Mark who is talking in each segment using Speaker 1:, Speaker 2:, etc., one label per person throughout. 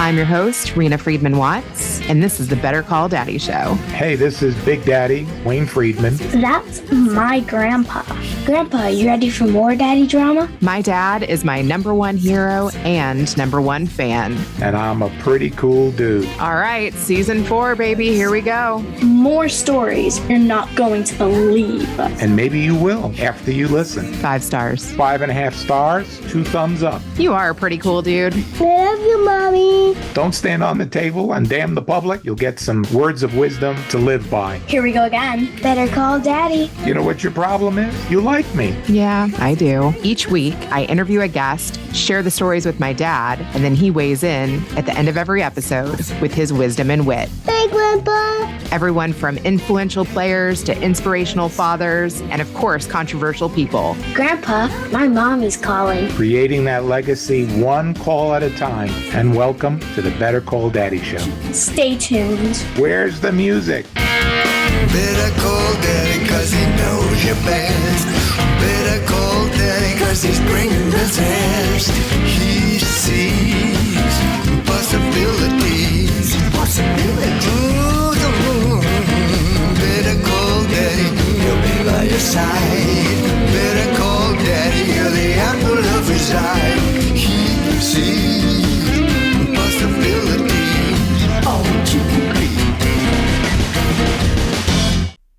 Speaker 1: I'm your host, Rena Friedman Watts, and this is the Better Call Daddy Show.
Speaker 2: Hey, this is Big Daddy, Wayne Friedman.
Speaker 3: That's my grandpa. Grandpa, you ready for more daddy drama?
Speaker 1: My dad is my number one hero and number one fan.
Speaker 2: And I'm a pretty cool dude.
Speaker 1: All right, season 4, baby, here we go.
Speaker 3: More stories you're not going to believe.
Speaker 2: And maybe you will after you listen.
Speaker 1: 5 stars.
Speaker 2: 5.5 stars, 2 thumbs up.
Speaker 1: You are a pretty cool dude.
Speaker 3: Love you, Mommy.
Speaker 2: Don't stand on the table and damn the public. You'll get some words of wisdom to live by.
Speaker 3: Here we go again. Better call Daddy.
Speaker 2: You know what your problem is? You like me.
Speaker 1: Yeah, I do. Each week, I interview a guest, share the stories with my dad, and then he weighs in at the end of every episode with his wisdom and wit.
Speaker 3: Hey, Grandpa.
Speaker 1: Everyone from influential players to inspirational fathers, and of course, controversial people.
Speaker 3: Grandpa, my mommy's calling.
Speaker 2: Creating that legacy one call at a time. And welcome to the Better Call Daddy Show.
Speaker 3: Stay tuned.
Speaker 2: Where's the music?
Speaker 4: Better call Daddy cause he knows you best. Better call Daddy cause he's bringing the test. He sees possibilities. Ooh, better call Daddy, he'll be by your side. Better call Daddy, you're the apple of his eye. He sees possibilities. Oh, you can agree.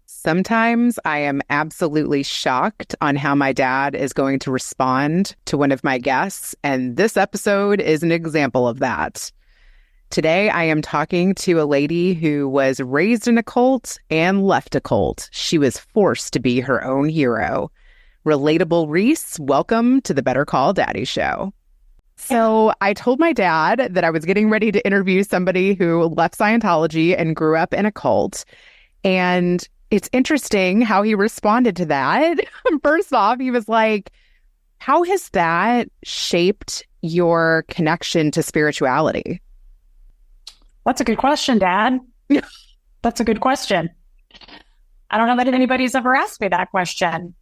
Speaker 1: Sometimes I am absolutely shocked on how my dad is going to respond to one of my guests, and this episode is an example of that. Today, I am talking to a lady who was raised in a cult and left a cult. She was forced to be her own hero. Relatable Reese, welcome to the Better Call Daddy Show. So I told my dad that I was getting ready to interview somebody who left Scientology and grew up in a cult, and it's interesting how he responded to that. First off, he was like, how has that shaped your connection to spirituality?
Speaker 5: That's a good question, Dad. That's a good question. I don't know that anybody's ever asked me that question.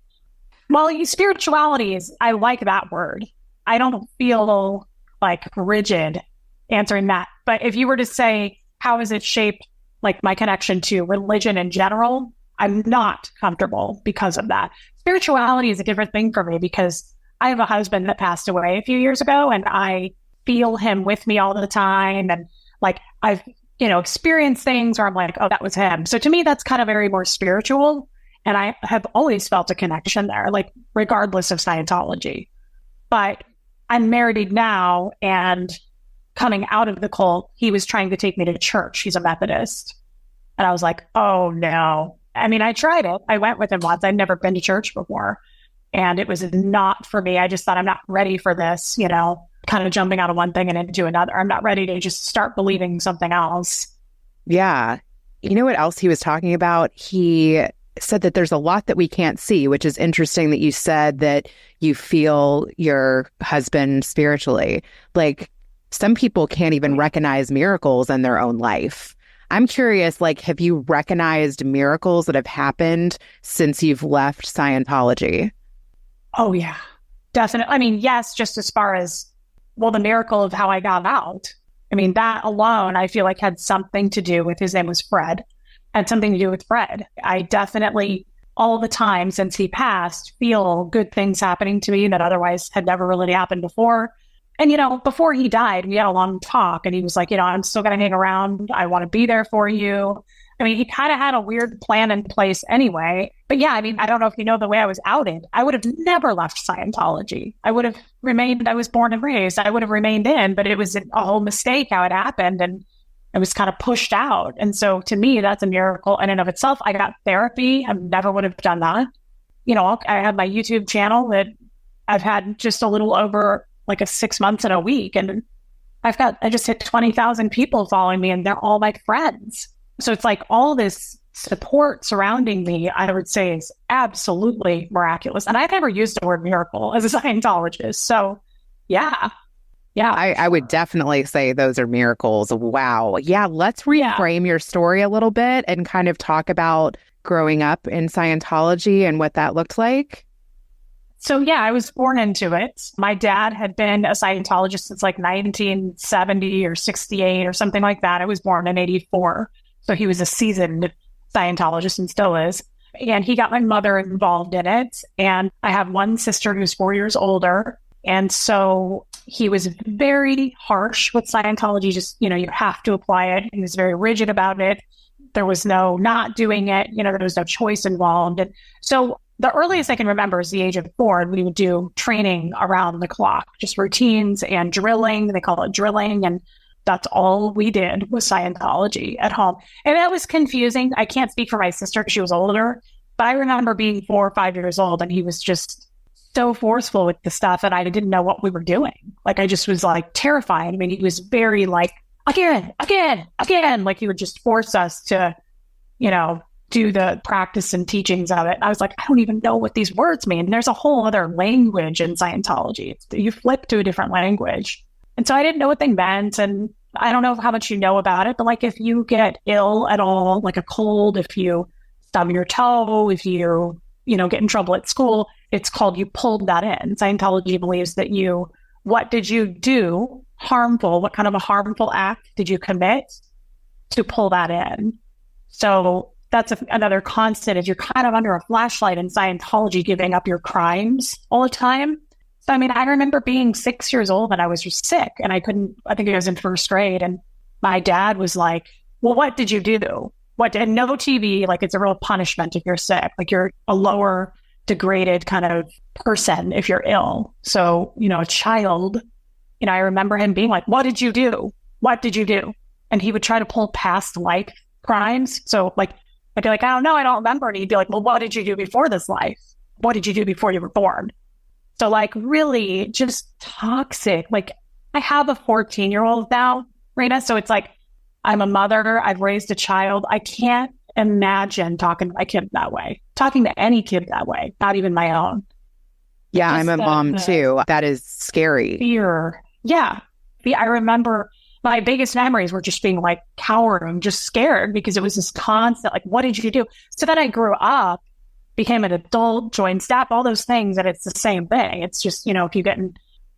Speaker 5: Well, spirituality is, I like that word. I don't feel like rigid answering that. But if you were to say, how has it shaped like my connection to religion in general, I'm not comfortable because of that. Spirituality is a different thing for me because I have a husband that passed away a few years ago and I feel him with me all the time. And like, I've, experienced things where I'm like, oh, that was him. So to me, that's kind of very more spiritual. And I have always felt a connection there, like regardless of Scientology. But I'm married now, and coming out of the cult, he was trying to take me to church. He's a Methodist. And I was like, oh no. I mean, I tried it. I went with him once. I'd never been to church before. And it was not for me. I just thought I'm not ready for this, kind of jumping out of one thing and into another. I'm not ready to just start believing something else.
Speaker 1: Yeah. You know what else he was talking about? He said that there's a lot that we can't see, which is interesting that you said that you feel your husband spiritually. Like, some people can't even recognize miracles in their own life. I'm curious, have you recognized miracles that have happened since you've left Scientology?
Speaker 5: Oh, yeah, definitely. I mean, yes, just as far as, the miracle of how I got out. I mean, that alone, I feel like had something to do with, his name was Fred, had something to do with Fred. I definitely, all the time since he passed, feel good things happening to me that otherwise had never really happened before. And, before he died, we had a long talk and he was like, I'm still going to hang around. I want to be there for you. I mean, he kind of had a weird plan in place anyway. But yeah, I mean, I don't know if you know the way I was outed. I would have never left Scientology. I would have remained, I was born and raised. I would have remained in, but it was a whole mistake how it happened. And I was kind of pushed out. And so to me, that's a miracle in and of itself. I got therapy. I never would have done that. I have my YouTube channel that I've had just a little over like 6 months and a week. And I just hit 20,000 people following me and they're all my friends. So it's like all this support surrounding me, I would say is absolutely miraculous. And I've never used the word miracle as a Scientologist. So yeah.
Speaker 1: I would definitely say those are miracles. Wow. Yeah. Let's reframe your story a little bit and kind of talk about growing up in Scientology and what that looked like.
Speaker 5: So yeah, I was born into it. My dad had been a Scientologist since like 1970 or 68 or something like that. I was born in 84. So he was a seasoned Scientologist and still is. And he got my mother involved in it. And I have one sister who's 4 years older. And so he was very harsh with Scientology. Just, you have to apply it. He was very rigid about it. There was no not doing it. There was no choice involved. And so the earliest I can remember is the age of 4, and we would do training around the clock, just routines and drilling. They call it drilling. And that's all we did was Scientology at home. And that was confusing. I can't speak for my sister because she was older, but I remember being 4 or 5 years old, and he was just so forceful with the stuff, and I didn't know what we were doing. Like, I just was like terrified. I mean, he was very like, again. Like, he would just force us to, do the practice and teachings of it. I was like, I don't even know what these words mean. There's a whole other language in Scientology. You flip to a different language. And so I didn't know what they meant. And I don't know how much you know about it, but like, if you get ill at all, like a cold, if you stub your toe, if you, get in trouble at school, it's called you pulled that in. Scientology believes that what did you do harmful? What kind of a harmful act did you commit to pull that in? So that's another constant, is you're kind of under a flashlight in Scientology, giving up your crimes all the time. So, I mean, I remember being 6 years old and I was just sick, and I think I was in first grade, and my dad was like, well, what did you do? And no TV, like, it's a real punishment if you're sick. Like, you're a lower degraded kind of person if you're ill. So, a child, I remember him being like, what did you do? What did you do? And he would try to pull past life crimes. So, like, I'd be like, I don't know, I don't remember. And he'd be like, well, what did you do before this life? What did you do before you were born? So, like, really just toxic. Like, I have a 14-year-old now, Rita. So it's like, I'm a mother. I've raised a child. I can't imagine talking to my kid that way, talking to any kid that way, not even my own.
Speaker 1: Yeah, I'm a mom too. That is scary.
Speaker 5: Fear. Yeah. I remember my biggest memories were just being like cowering, just scared, because it was this constant, like, what did you do? So then I grew up, became an adult, joined staff, all those things, and it's the same thing. It's just, if you get in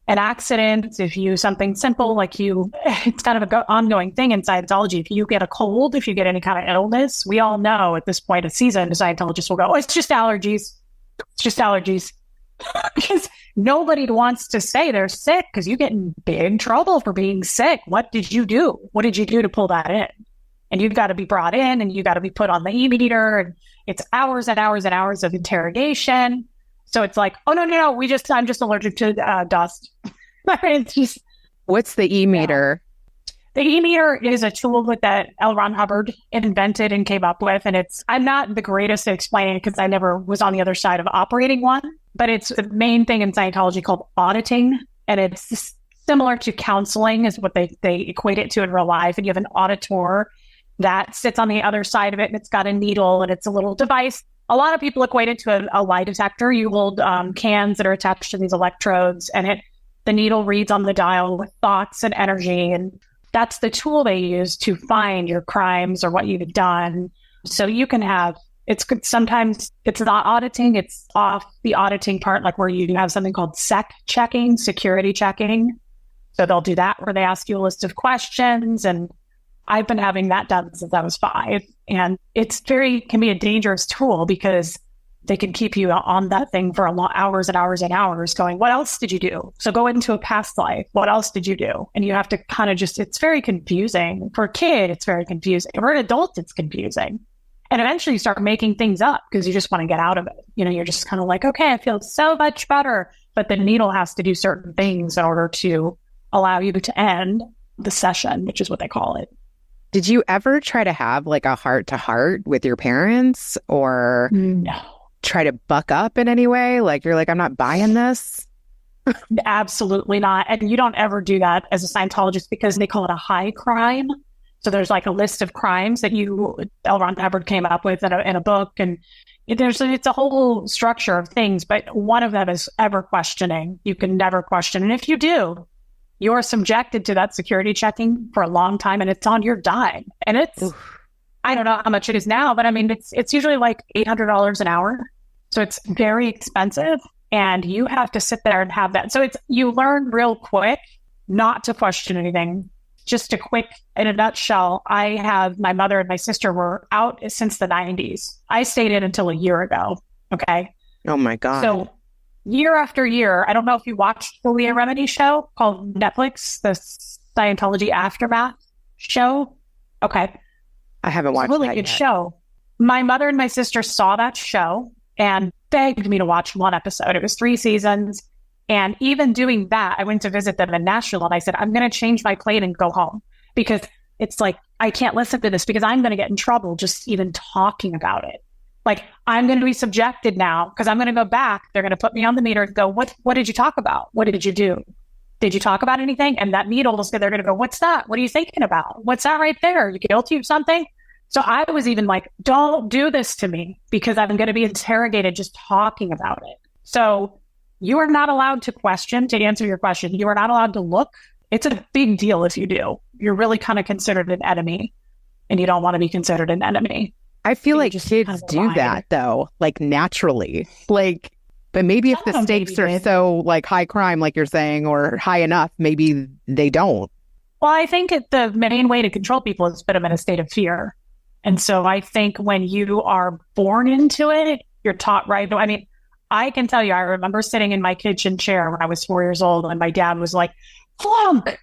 Speaker 5: an accident, if you something simple, like it's kind of an ongoing thing in Scientology. If you get a cold, if you get any kind of illness, we all know at this point of season, the Scientologists will go, oh, it's just allergies. It's just allergies. Because nobody wants to say they're sick, because you get in big trouble for being sick. What did you do? What did you do to pull that in? And you've got to be brought in, and you got to be put on the e-meter, and it's hours and hours and hours of interrogation. So it's like, oh, no, I'm just allergic to dust. It's just.
Speaker 1: What's the e-meter?
Speaker 5: The e-meter is a tool that L.Ron Hubbard invented and came up with. And I'm not the greatest at explaining it because I never was on the other side of operating one, but it's the main thing in Scientology called auditing. And it's similar to counseling is what they equate it to in real life. And you have an auditor that sits on the other side of it, and it's got a needle, and it's a little device. A lot of people equate it to a lie detector. You hold cans that are attached to these electrodes, and the needle reads on the dial with thoughts and energy. And that's the tool they use to find your crimes or what you've done. So you can have, sometimes it's not auditing, it's off the auditing part, like where you have something called checking, security checking. So they'll do that where they ask you a list of questions. And I've been having that done since I was 5. And can be a dangerous tool, because they can keep you on that thing for hours and hours and hours going, what else did you do? So go into a past life. What else did you do? And you have to kind of it's very confusing. For a kid, it's very confusing. For an adult, it's confusing. And eventually you start making things up because you just want to get out of it. You're just kind of like, okay, I feel so much better. But the needle has to do certain things in order to allow you to end the session, which is what they call it.
Speaker 1: Did you ever try to have like a heart-to-heart with your parents, or
Speaker 5: No.
Speaker 1: Try to buck up in any way? Like, you're like, I'm not buying this?
Speaker 5: Absolutely not. And you don't ever do that as a Scientologist, because they call it a high crime. So there's like a list of crimes that L.Ron Hubbard came up with in a book. And it's a whole structure of things, but one of them is ever questioning. You can never question. And if you do, you're subjected to that security checking for a long time, and it's on your dime. And I don't know how much it is now, but I mean, it's usually like $800 an hour. So it's very expensive. And you have to sit there and have that. So you learn real quick not to question anything. Just in a nutshell, my mother and my sister were out since the 90s. I stayed in until a year ago. Okay.
Speaker 1: Oh my God.
Speaker 5: So year after year, I don't know if you watched the Leah Remini show called Netflix, the Scientology Aftermath show. Okay.
Speaker 1: I haven't watched
Speaker 5: It's a really
Speaker 1: that
Speaker 5: good
Speaker 1: yet.
Speaker 5: show. My mother and my sister saw that show and begged me to watch one episode. It was 3 seasons. And even doing that, I went to visit them in Nashville and I said, I'm going to change my plane and go home because it's like, I can't listen to this because I'm going to get in trouble just even talking about it. Like, I'm going to be subjected now because I'm going to go back. They're going to put me on the meter and go, what did you talk about? What did you do? Did you talk about anything? And that needle, they're going to go, what's that? What are you thinking about? What's that right there? Are you guilty of something? So I was even like, don't do this to me because I'm going to be interrogated just talking about it. So you are not allowed to question, to answer your question. You are not allowed to look. It's a big deal if you do. You're really kind of considered an enemy and you don't want to be considered an enemy.
Speaker 1: I feel like
Speaker 5: just
Speaker 1: kids
Speaker 5: kind of
Speaker 1: do
Speaker 5: lie.
Speaker 1: that though, like naturally. Like, but maybe if
Speaker 5: Some
Speaker 1: the
Speaker 5: of them
Speaker 1: stakes
Speaker 5: maybe
Speaker 1: are
Speaker 5: did.
Speaker 1: so like high crime, like you're saying, or high enough, maybe they don't.
Speaker 5: Well, I think the main way to control people is put them in a state of fear. And so I think when you are born into it, you're taught right. I mean, I can tell you, I remember sitting in my kitchen chair when I was 4 years old and my dad was like, flunk,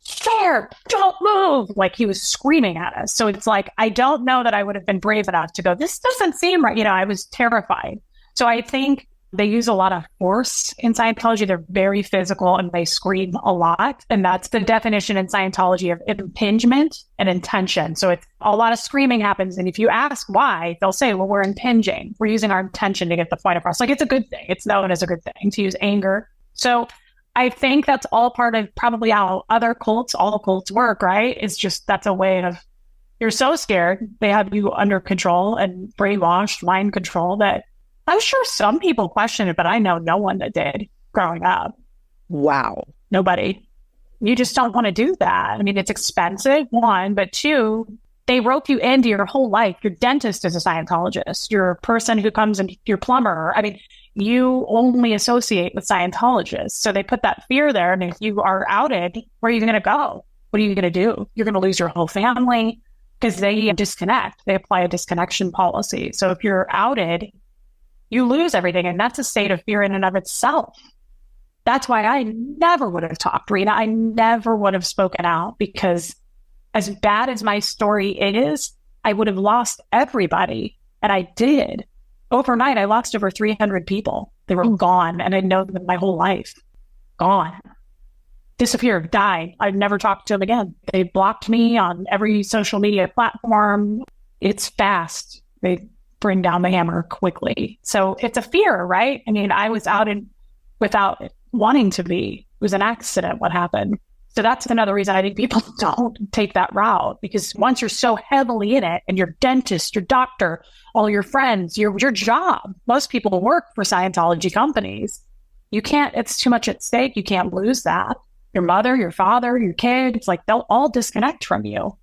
Speaker 5: chair, don't move. Like he was screaming at us. So it's like, I don't know that I would have been brave enough to go, this doesn't seem right. I was terrified. So I think they use a lot of force in Scientology. They're very physical and they scream a lot. And that's the definition in Scientology of impingement and intention. So it's a lot of screaming happens. And if you ask why, they'll say, well, we're impinging. We're using our intention to get the point across. Like it's a good thing. It's known as a good thing to use anger. So I think that's all part of probably how other cults, all cults work, right? It's just that's a way of, you're so scared. They have you under control and brainwashed, mind control that I'm sure some people question it, but I know no one that did growing up.
Speaker 1: Wow.
Speaker 5: Nobody. You just don't want to do that. I mean, it's expensive, one, but two, they rope you into your whole life. Your dentist is a Scientologist. Your person who comes in, your plumber. I mean, you only associate with Scientologists. So they put that fear there. And if you are outed, where are you going to go? What are you going to do? You're going to lose your whole family because they disconnect. They apply a disconnection policy. So if you're outed, you lose everything. And that's a state of fear in and of itself. That's why I never would have talked, Rena. I never would have spoken out because as bad as my story is, I would have lost everybody. And I did. Overnight, I lost over 300 people. They were gone. And I'd known them my whole life. Gone. Disappeared. Died. I'd never talked to them again. They blocked me on every social media platform. It's fast. They bring down the hammer quickly. So it's a fear, right? I mean, I was outed without wanting to be. It was an accident what happened. So that's another reason I think people don't take that route, because once you're so heavily in it and your dentist, your doctor, all your friends, your job, most people work for Scientology companies. You can't, it's too much at stake. You can't lose that. Your mother, your father, your kids, like they'll all disconnect from you.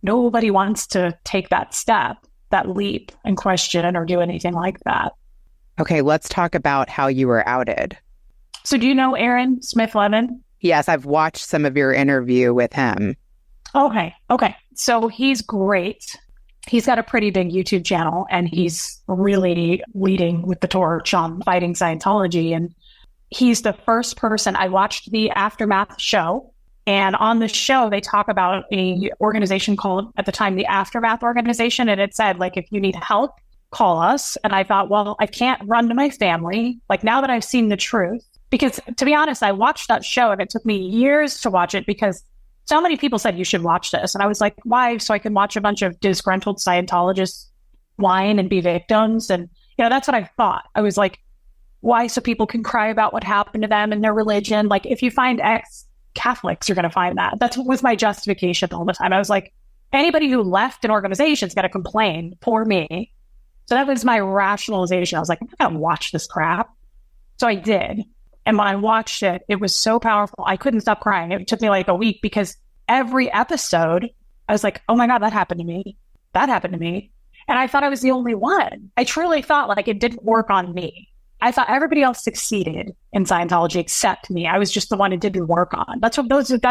Speaker 5: Nobody wants to take that step, that leap and question or do anything like that.
Speaker 1: Okay, let's talk about how you were outed.
Speaker 5: So do you know Aaron Smith-Levin?
Speaker 1: Yes, I've watched some of your interview with him.
Speaker 5: Okay. So he's great. He's got a pretty big YouTube channel and he's really leading with the torch on fighting Scientology. And he's the first person. I watched the Aftermath show. And on the show, they talk about a organization called, at the time, the Aftermath Organization. And it said, like, if you need help, call us. And I thought, well, I can't run to my family. Like, now that I've seen the truth, because to be honest, I watched that show and it took me years to watch it because so many people said you should watch this. And I was like, why? So I can watch a bunch of disgruntled Scientologists whine and be victims. And, that's what I thought. I was like, why? So people can cry about what happened to them and their religion. Like, if you find ex-Catholics, you're going to find that. That was my justification all the time. I was like, anybody who left an organization is going to complain. Poor me. So that was my rationalization. I was like, I'm not going to watch this crap. So I did. And when I watched it, it was so powerful. I couldn't stop crying. It took me like a week because every episode, I was like, oh my God, that happened to me. That happened to me. And I thought I was the only one. I truly thought like it didn't work on me. I thought everybody else succeeded in Scientology except me. I was just the one it didn't work on. That's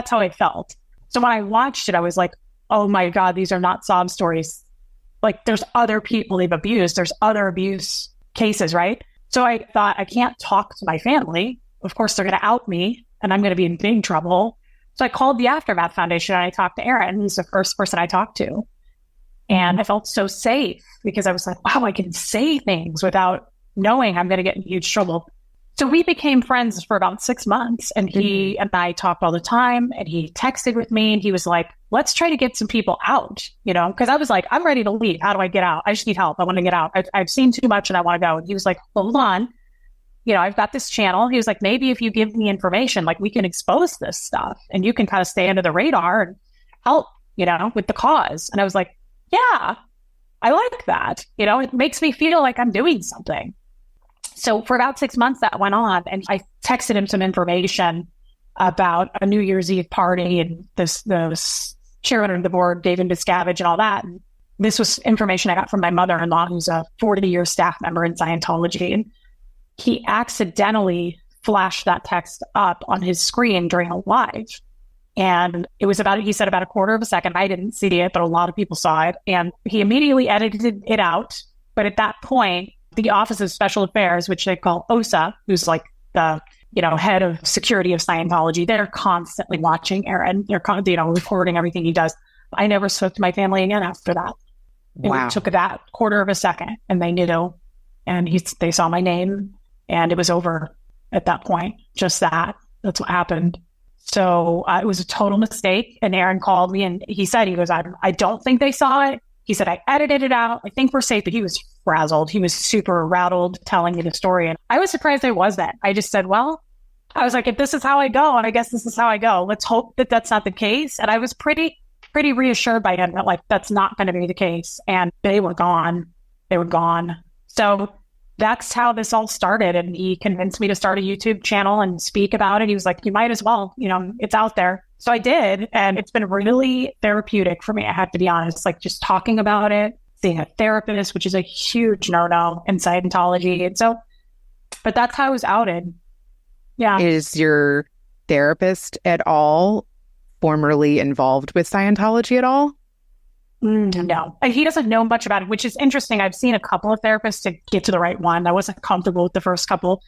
Speaker 5: how I felt. So when I watched it, I was like, oh my God, these are not sob stories. Like there's other people they've abused. There's other abuse cases, right? So I thought, I can't talk to my family. Of course, they're going to out me and I'm going to be in big trouble. So I called the Aftermath Foundation and I talked to Aaron. He's the first person I talked to. And I felt so safe because I was like, wow, I can say things without knowing I'm going to get in huge trouble. So we became friends for about 6 months, and he and I talked all the time, and he texted with me, and he was like, let's try to get some people out, because I was like, I'm ready to leave. How do I get out? I just need help. I want to get out. I've seen too much and I want to go. And he was like, hold on. I've got this channel. He was like, maybe if you give me information, like we can expose this stuff and you can kind of stay under the radar and help, with the cause. And I was like, yeah, I like that. It makes me feel like I'm doing something. So for about 6 months that went on, and I texted him some information about a New Year's Eve party and this chairman of the board, David Miscavige, and all that. And this was information I got from my mother-in-law, who's a 40-year staff member in Scientology. And he accidentally flashed that text up on his screen during a live. And it was he said about a quarter of a second. I didn't see it, but a lot of people saw it. And he immediately edited it out. But at that point, the Office of Special Affairs, which they call OSA, who's like the, head of security of Scientology, they're constantly watching Aaron. They're, recording everything he does. I never spoke to my family again after that.
Speaker 1: Wow.
Speaker 5: It took that quarter of a second and they knew, and they saw my name and it was over at that point. Just that's what happened. So it was a total mistake. And Aaron called me and he goes, I don't think they saw it. He said, I edited it out. I think we're safe. But he was frazzled. He was super rattled telling me the story. And I was surprised I wasn't. I just said, well, I was like, if this is how I go, and I guess this is how I go, let's hope that that's not the case. And I was pretty reassured by him that that's not going to be the case. And they were gone. So that's how this all started. And he convinced me to start a YouTube channel and speak about it. He was like, you might as well, it's out there. So I did. And it's been really therapeutic for me. I have to be honest, just talking about it, seeing a therapist, which is a huge no-no in Scientology. And so, but that's how I was outed. Yeah.
Speaker 1: Is your therapist at all formerly involved with Scientology at all?
Speaker 5: No. And he doesn't know much about it, which is interesting. I've seen a couple of therapists to get to the right one. I wasn't comfortable with the first couple.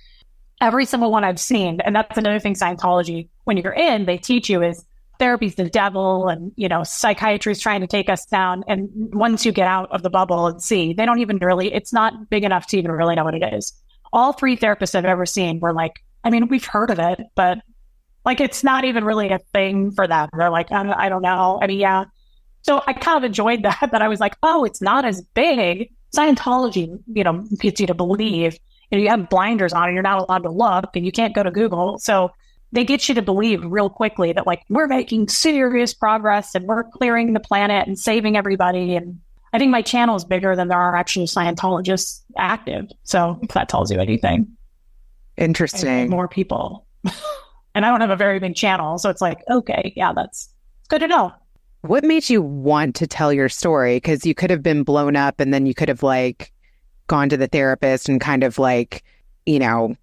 Speaker 5: Every single one I've seen, and that's another thing Scientology, when you're in, they teach you is therapy's the devil and, psychiatry is trying to take us down. And once you get out of the bubble and see, they don't even really, it's not big enough to even really know what it is. All 3 therapists I've ever seen were like, we've heard of it, but it's not even really a thing for them. They're like, I don't know. Yeah. So I kind of enjoyed that I was like, oh, it's not as big. Scientology, gets you to believe, you have blinders on and you're not allowed to look and you can't go to Google. So they get you to believe real quickly that we're making serious progress and we're clearing the planet and saving everybody. And I think my channel is bigger than there are actually Scientologists active. So if that tells you anything.
Speaker 1: Interesting.
Speaker 5: More people. And I don't have a very big channel. So it's okay, yeah, that's good to know.
Speaker 1: What made you want to tell your story? Because you could have been blown up and then you could have gone to the therapist and kind of been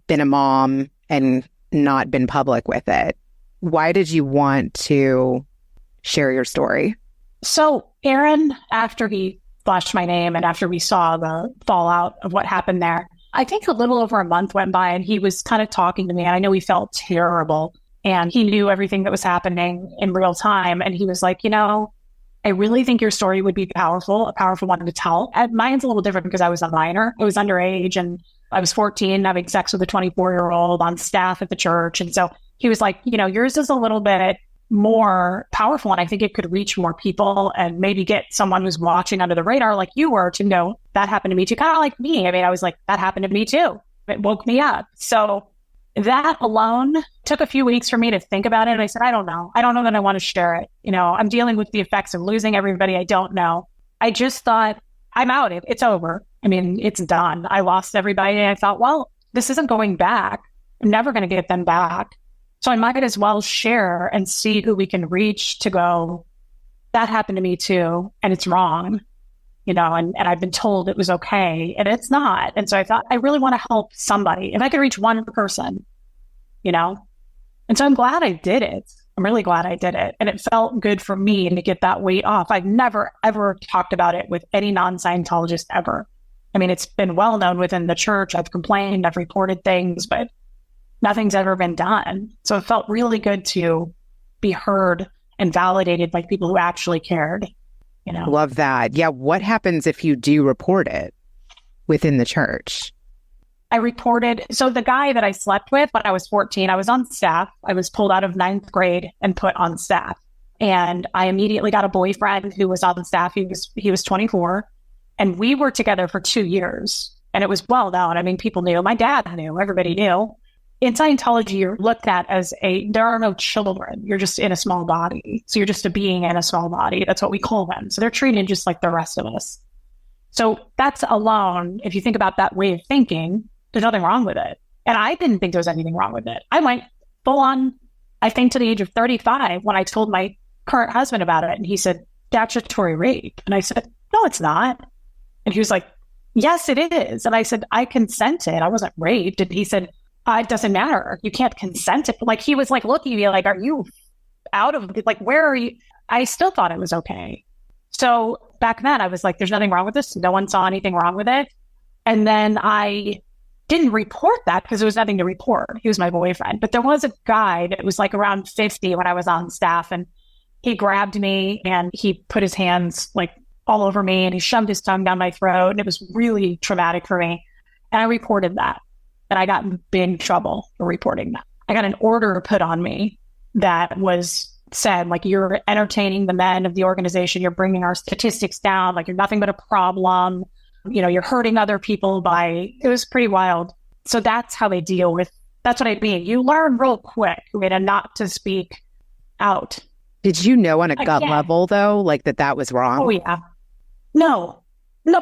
Speaker 1: a mom and not been public with it. Why did you want to share your story?
Speaker 5: So Aaron, after he flashed my name and after we saw the fallout of what happened there, I think a little over a month went by and he was kind of talking to me. And I know he felt terrible and he knew everything that was happening in real time. And he was like, I really think your story would be a powerful one to tell. Mine's a little different because I was a minor. I was underage and I was 14 having sex with a 24-year-old on staff at the church. And so he was like, yours is a little bit more powerful. And I think it could reach more people and maybe get someone who's watching under the radar like you were to know that happened to me too. Kind of like me. I was like, that happened to me too. It woke me up. So that alone took a few weeks for me to think about it. And I said, I don't know that I want to share it. I'm dealing with the effects of losing everybody I don't know. I just thought, I'm out. It's over. It's done. I lost everybody. And I thought, well, this isn't going back. I'm never going to get them back. So I might as well share and see who we can reach to go, that happened to me too. And it's wrong. and I've been told it was okay, and it's not. And so I thought, I really want to help somebody. If I could reach one person, and so I'm glad I did it. I'm really glad I did it. And it felt good for me to get that weight off. I've never, ever talked about it with any non-Scientologist ever. I mean, it's been well known within the church. I've complained, I've reported things, but nothing's ever been done. So it felt really good to be heard and validated by people who actually cared.
Speaker 1: Love that. Yeah. What happens if you do report it within the church?
Speaker 5: I reported. So the guy that I slept with when I was 14, I was on staff. I was pulled out of 9th grade and put on staff. And I immediately got a boyfriend who was on staff. He was 24. And we were together for 2 years. And it was well known. I mean, people knew. My dad knew. Everybody knew. In Scientology, you're looked at as there are no children. You're just in a small body. So you're just a being in a small body. That's what we call them. So they're treated just like the rest of us. So that's alone, if you think about that way of thinking, there's nothing wrong with it. And I didn't think there was anything wrong with it. I went full on, I think, to the age of 35 when I told my current husband about it. And he said, statutory rape. And I said, no, it's not. And he was like, yes, it is. And I said, I consented. I wasn't raped. And he said, it doesn't matter. You can't consent. Like, he was like looking at me like, are you out of, like, where are you? I still thought it was okay. So back then I was like, there's nothing wrong with this. No one saw anything wrong with it. And then I didn't report that because there was nothing to report. He was my boyfriend. But there was a guy that was like around 50 when I was on staff, and he grabbed me and he put his hands like all over me and he shoved his tongue down my throat. And it was really traumatic for me. And I reported that. And I got in big trouble for reporting that. I got an order put on me that said, like, you're entertaining the men of the organization. You're bringing our statistics down. Like, you're nothing but a problem. You're hurting other people it was pretty wild. So that's how they deal with, that's what I mean. You learn real quick, not to speak out.
Speaker 1: Did you know on a gut level, though, like that was wrong?
Speaker 5: Oh, yeah. No,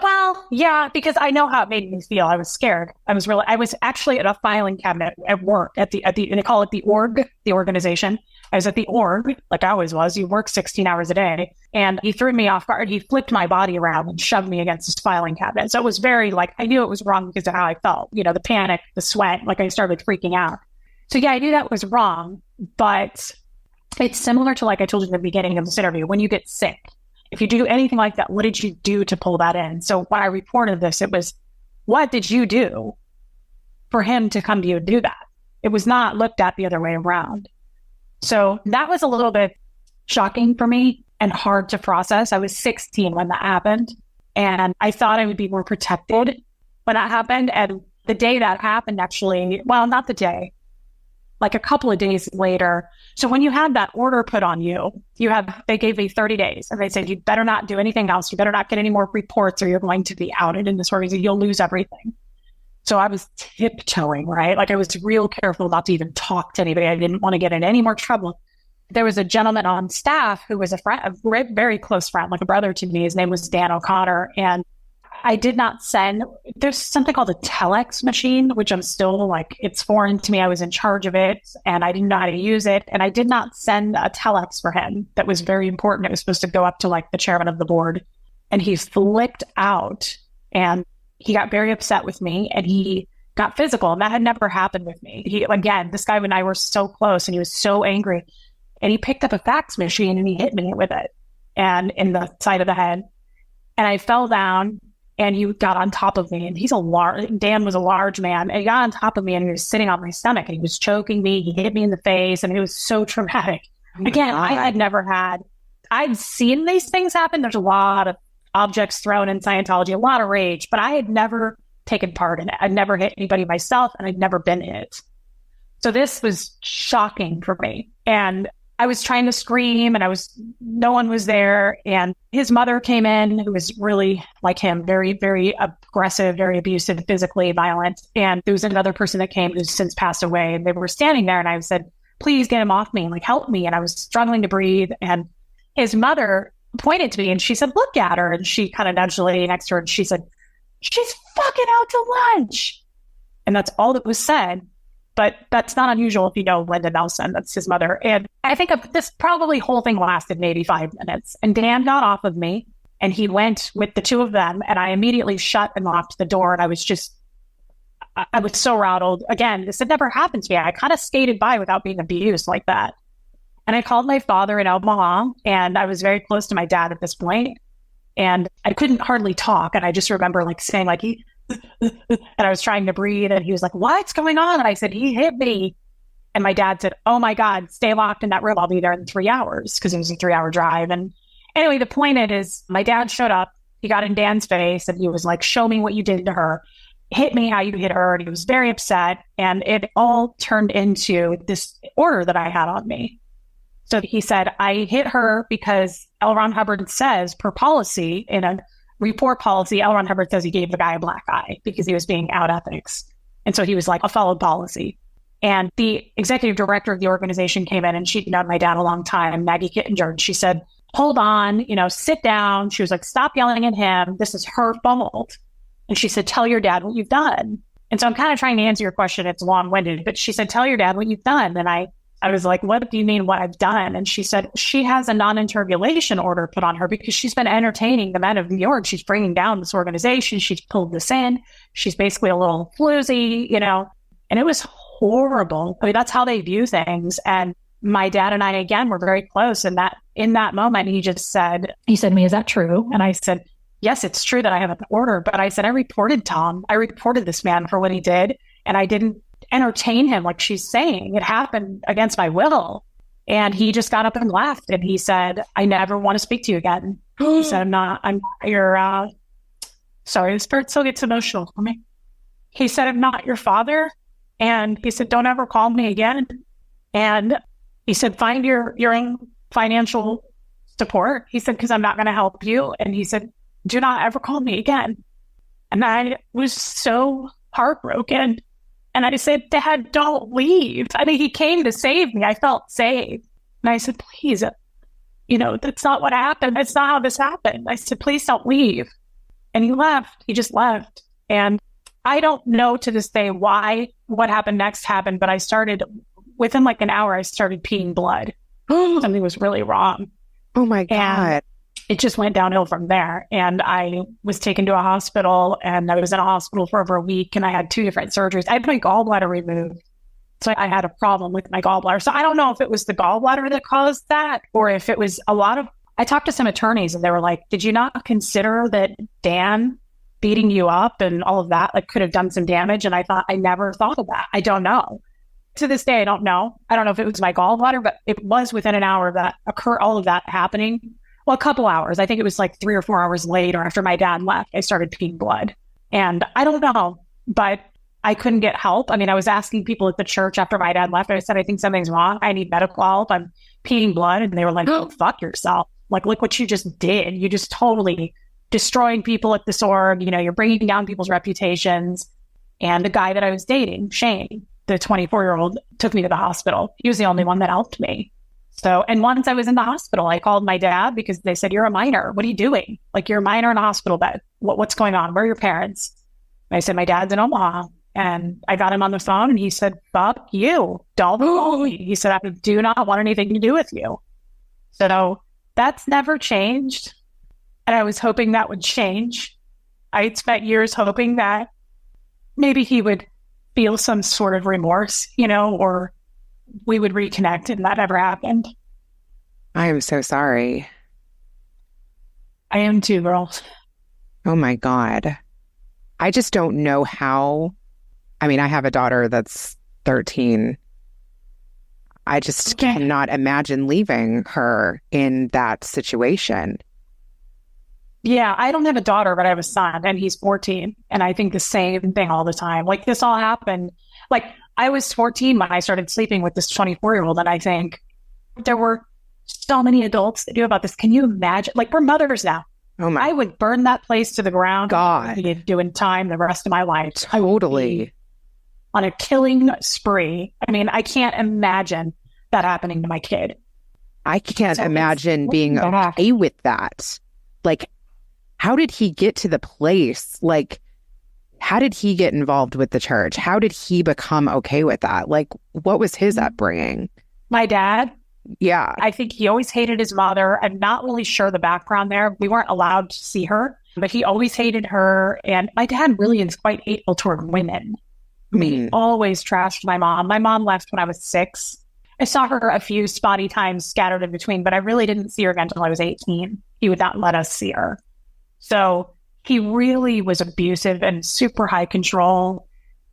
Speaker 5: well, yeah, because I know how it made me feel. I was scared. I was actually at a filing cabinet at work and they call it the org, the organization. I was at the org, like I always was. You work 16 hours a day. And he threw me off guard. He flipped my body around and shoved me against his filing cabinet. So it was very I knew it was wrong because of how I felt, the panic, the sweat, like I started freaking out. So yeah, I knew that was wrong, but it's similar to, like I told you in the beginning of this interview, when you get sick. If you do anything like that, what did you do to pull that in? So when I reported this, it was, what did you do for him to come to you and do that? It was not looked at the other way around. So that was a little bit shocking for me and hard to process. I was 16 when that happened, and I thought I would be more protected when that happened. And the day that happened, actually, well, not the day, like a couple of days later. So when you had that order put on you, they gave me 30 days and they said, you better not do anything else. You better not get any more reports or you're going to be outed in this organization. You'll lose everything. So I was tiptoeing, right? Like, I was real careful not to even talk to anybody. I didn't want to get in any more trouble. There was a gentleman on staff who was a friend, a very close friend, like a brother to me. His name was Dan O'Connor. And I did not there's something called a telex machine, which I'm still it's foreign to me. I was in charge of it and I didn't know how to use it. And I did not send a telex for him. That was very important. It was supposed to go up to the chairman of the board, and he flipped out and he got very upset with me and he got physical. And that had never happened with me. This guy and I were so close and he was so angry, and he picked up a fax machine and he hit me with it and in the side of the head. And I fell down. And he got on top of me, and Dan was a large man, and he got on top of me and he was sitting on my stomach and he was choking me. He hit me in the face, and it was so traumatic. Again, I'd seen these things happen. There's a lot of objects thrown in Scientology, a lot of rage, but I had never taken part in it. I'd never hit anybody myself, and I'd never been hit. So this was shocking for me. And I was trying to scream and no one was there. And his mother came in, who was really like him, very, very aggressive, very abusive, physically violent. And there was another person that came who's since passed away. And they were standing there and I said, please get him off me, help me. And I was struggling to breathe. And his mother pointed to me and she said, look at her. And she kind of nudged the lady next to her and she said, she's fucking out to lunch. And that's all that was said. But that's not unusual if you know Linda Nelson. That's his mother. And I think this whole thing lasted maybe 5 minutes. And Dan got off of me And he went with the two of them, and I immediately shut and locked the door. And I was so rattled. Again, this had never happened to me. I kind of skated by without being abused like that. And I called my father in Omaha, and I was very close to my dad at this point. And I couldn't hardly talk. And I just remember like saying like, and I was trying to breathe, and he was like, what's going on? And I said, he hit me. And my dad said, oh my God, stay locked in that room. I'll be there in 3 hours, because it was a 3-hour drive. And anyway, the point is, my dad showed up. He got in Dan's face, and he was like, show me what you did to her. Hit me how you hit her. And he was very upset. And it all turned into this order that I had on me. So he said, I hit her because L.Ron Hubbard says, per policy, in a report policy, L.Ron Hubbard says he gave the guy a black eye because he was being out ethics. And so he was like, a followed policy. And the executive director of the organization came in, and she'd known my dad a long time, Maggie Kittinger. And she said, hold on, sit down. She was like, stop yelling at him. This is her fault. And she said, tell your dad what you've done. And so I'm kind of trying to answer your question. It's long-winded, but she said, tell your dad what you've done. And I was like, what do you mean what I've done? And she said, she has a non-interpolation order put on her because she's been entertaining the men of the org. She's bringing down this organization. She's pulled this in. She's basically a little floozy, and it was horrible. I mean, that's how they view things. And my dad and I, again, were very close. And that in that moment, he said to me, is that true? And I said, yes, it's true that I have an order. But I said, I reported Tom. I reported this man for what he did. And I didn't entertain him like she's saying. It happened against my will. And he just got up and left. And he said, I never want to speak to you again. He said, I'm not your, sorry, this part still gets emotional for me. He said, I'm not your father. And he said, don't ever call me again. And he said, find your own financial support. He said, because I'm not going to help you. And he said, do not ever call me again. And I was so heartbroken. And I said, Dad, don't leave. I mean, he came to save me. I felt safe. And I said, please, that's not what happened. That's not how this happened. I said, please don't leave. And he left. He just left. And I don't know to this day why what happened next happened, but I started, within like an hour, I started peeing blood. Something was really wrong.
Speaker 1: Oh my God.
Speaker 5: And it just went downhill from there. And I was taken to a hospital, and I was in a hospital for over a week, and I had 2 different surgeries. I had my gallbladder removed. So I had a problem with my gallbladder. So I don't know if it was the gallbladder that caused that, or if it was I talked to some attorneys, and they were like, did you not consider that Dan beating you up and all of that could have done some damage? And I thought, I never thought of that. I don't know. To this day, I don't know. I don't know if it was my gallbladder, but it was within an hour of that all of that happening. Well, a couple hours. I think it was like 3 or 4 hours later after my dad left, I started peeing blood. And I don't know, but I couldn't get help. I mean, I was asking people at the church after my dad left. I said, I think something's wrong. I need medical help. I'm peeing blood. And they were like, oh, fuck yourself. Like, look what you just did. You just totally destroying people at this org. You're bringing down people's reputations. And the guy that I was dating, Shane, the 24-year-old, took me to the hospital. He was the only one that helped me. So, and once I was in the hospital, I called my dad because they said, you're a minor. What are you doing? Like, you're a minor in a hospital bed. What's going on? Where are your parents? And I said, my dad's in Omaha. And I got him on the phone, and he said, fuck you. Don't call me. He said, I do not want anything to do with you. So that's never changed. And I was hoping that would change. I spent years hoping that maybe he would feel some sort of remorse, or we would reconnect, and that never happened.
Speaker 1: I am so sorry.
Speaker 5: I am too, girl.
Speaker 1: Oh my God. I just don't know how. I mean, I have a daughter that's 13. I just cannot imagine leaving her in that situation.
Speaker 5: Yeah, I don't have a daughter, but I have a son, and he's 14. And I think the same thing all the time. Like, this all happened. Like, I was 14 when I started sleeping with this 24-year-old, and I think there were so many adults that knew about this. Can you imagine? Like, we're mothers now.
Speaker 1: Oh my!
Speaker 5: I would burn that place to the ground.
Speaker 1: God,
Speaker 5: doing time the rest of my life.
Speaker 1: Totally.
Speaker 5: On a killing spree. I mean, I can't imagine that happening to my kid.
Speaker 1: I can't imagine being okay with that. Like, how did he get to the place? Like, how did he get involved with the church? How did he become okay with that? Like, what was his upbringing?
Speaker 5: My dad,
Speaker 1: Yeah.
Speaker 5: I think he always hated his mother. I'm not really sure the background there. We weren't allowed to see her, but he always hated her. And my dad really is quite hateful toward women. I mean, he always trashed my mom. My mom left when I was 6. I saw her a few spotty times scattered in between, but I really didn't see her again until I was 18. He would not let us see her. So he really was abusive and super high control.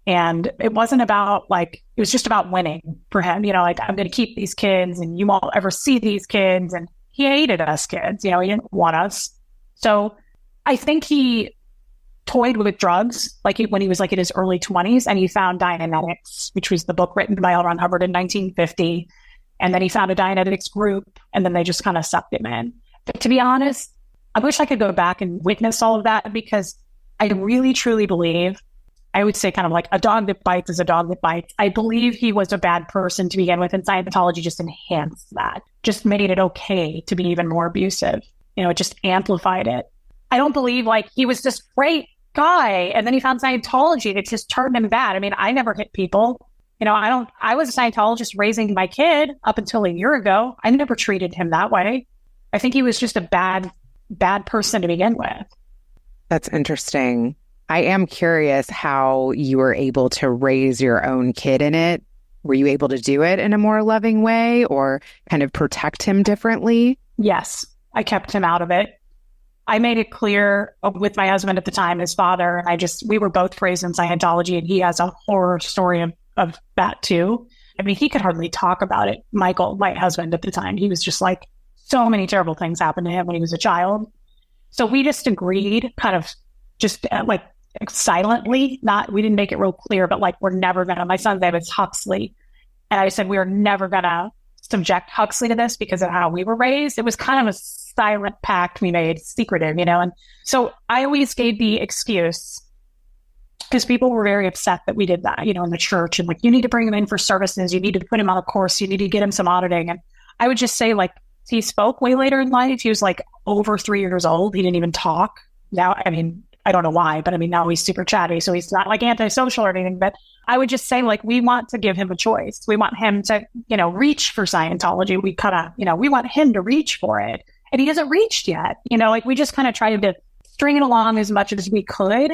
Speaker 5: And it wasn't about it was just about winning for him. You know, like, I'm going to keep these kids and you won't ever see these kids. And he hated us kids. You know, he didn't want us. So I think he toyed with drugs when he was in his early 20s, and he found Dianetics, which was the book written by L.Ron Hubbard in 1950. And then he found a Dianetics group, and then they just kind of sucked him in. But to be honest, I wish I could go back and witness all of that, because I really, truly believe, I would say kind of like a dog that bites is a dog that bites. I believe he was a bad person to begin with, and Scientology just enhanced that, just made it okay to be even more abusive. You know, it just amplified it. I don't believe he was this great guy and then he found Scientology that just turned him bad. I mean, I never hit people. You know, I was a Scientologist raising my kid up until a year ago. I never treated him that way. I think he was just a bad person to begin with.
Speaker 1: That's interesting. I am curious how you were able to raise your own kid in it. Were you able to do it in a more loving way or kind of protect him differently?
Speaker 5: Yes, I kept him out of it. I made it clear with my husband at the time, his father, and we were both raised in Scientology, and he has a horror story of that too. I mean, he could hardly talk about it. Michael, my husband at the time, he was just so many terrible things happened to him when he was a child. So we just agreed kind of just silently, we didn't make it real clear, but we're never going to, my son's name is Huxley. And I said, we are never going to subject Huxley to this because of how we were raised. It was kind of a silent pact we made, secretive, you know? And so I always gave the excuse, because people were very upset that we did that, you know, in the church, and you need to bring him in for services. You need to put him on a course. You need to get him some auditing. And I would just say he spoke way later in life. He was over 3 years old. He didn't even talk. Now, I mean, I don't know why, but I mean, now he's super chatty. So he's not antisocial or anything, but I would just say we want to give him a choice. We want him to, you know, reach for Scientology. We kind of, you know, we want him to reach for it. And he hasn't reached yet. You know, we just kind of tried to string it along as much as we could.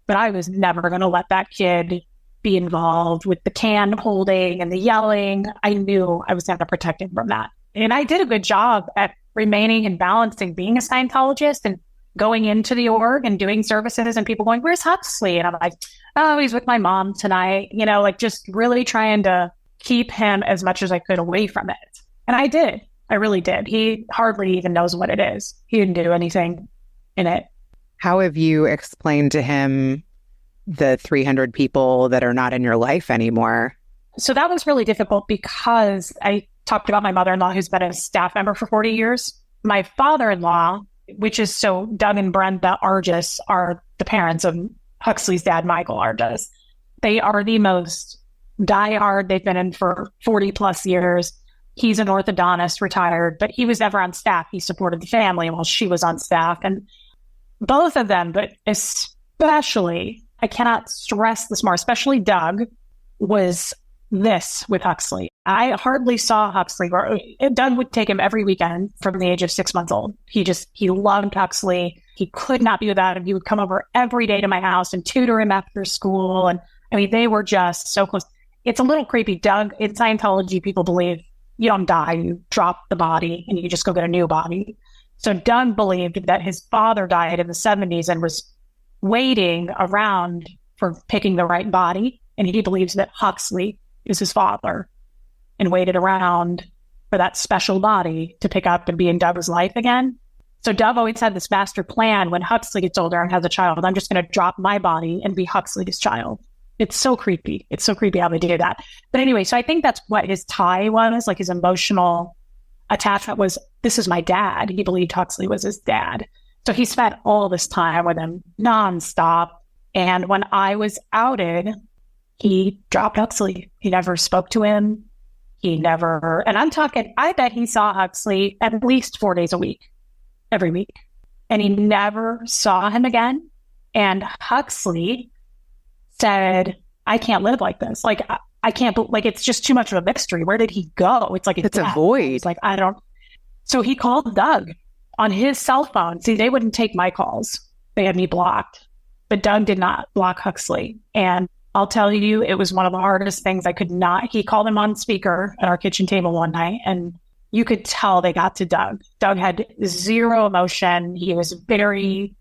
Speaker 5: But I was never going to let that kid be involved with the can holding and the yelling. I knew I was going to protect him from that. And I did a good job at remaining and balancing being a Scientologist and going into the org and doing services, and people going, "Where's Huxley?" And I'm like, "Oh, he's with my mom tonight." You know, just really trying to keep him as much as I could away from it. And I did. I really did. He hardly even knows what it is. He didn't do anything in it.
Speaker 1: How have you explained to him the 300 people that are not in your life anymore?
Speaker 5: So that was really difficult because I talked about my mother-in-law, who's been a staff member for 40 years. My father-in-law, which is Doug and Brenda Argis are the parents of Huxley's dad, Michael Argis. They are the most diehard. They've been in for 40 plus years. He's an orthodontist, retired, but he was never on staff. He supported the family while she was on staff. And both of them, but especially, I cannot stress this more, especially Doug, was this with Huxley. I hardly saw Huxley. Doug would take him every weekend from the age of 6 months old. He loved Huxley. He could not be without him. He would come over every day to my house and tutor him after school. And I mean, they were just so close. It's a little creepy. Doug, in Scientology, people believe you don't die, you drop the body and you just go get a new body. So Doug believed that his father died in the 70s and was waiting around for picking the right body. And he believes that Huxley is his father and waited around for that special body to pick up and be in Doug's life again. So Doug always had this master plan: when Huxley gets older and has a child, I'm just going to drop my body and be Huxley's child. It's so creepy. It's so creepy how they do that. But anyway, so I think that's what his tie was, his emotional attachment was, this is my dad. He believed Huxley was his dad. So he spent all this time with him nonstop. And when I was outed, he dropped Huxley. He never spoke to him. And I bet he saw Huxley at least 4 days a week, every week. And he never saw him again. And Huxley said, I can't live like this. I can't, like, it's just too much of a mystery. Where did he go? It's like,
Speaker 1: it's a void.
Speaker 5: It's like, I don't. So he called Doug on his cell phone. See, they wouldn't take my calls. They had me blocked. But Doug did not block Huxley. And I'll tell you, it was one of the hardest things. I could not. He called him on speaker at our kitchen table one night, and you could tell they got to Doug. Doug had zero emotion. He was very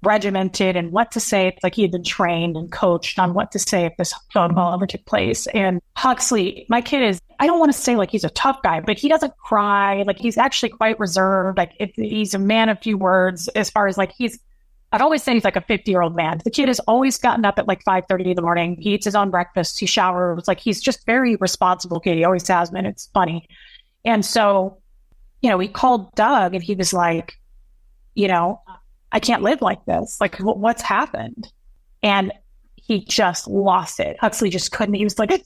Speaker 5: regimented and what to say. It's like he had been trained and coached on what to say if this phone call ever took place. And Huxley, my kid is, I don't want to say like he's a tough guy, but he doesn't cry. Like he's actually quite reserved. Like he's a man of few words as far as like I'd always say he's like a 50-year-old man. The kid has always gotten up at like 5:30 in the morning. He eats his own breakfast. He showers. Like he's just very responsible kid. He always has been. It's funny. And so, we called Doug and he was like, I can't live like this. Like, what's happened? And he just lost it. Huxley just couldn't. He was like,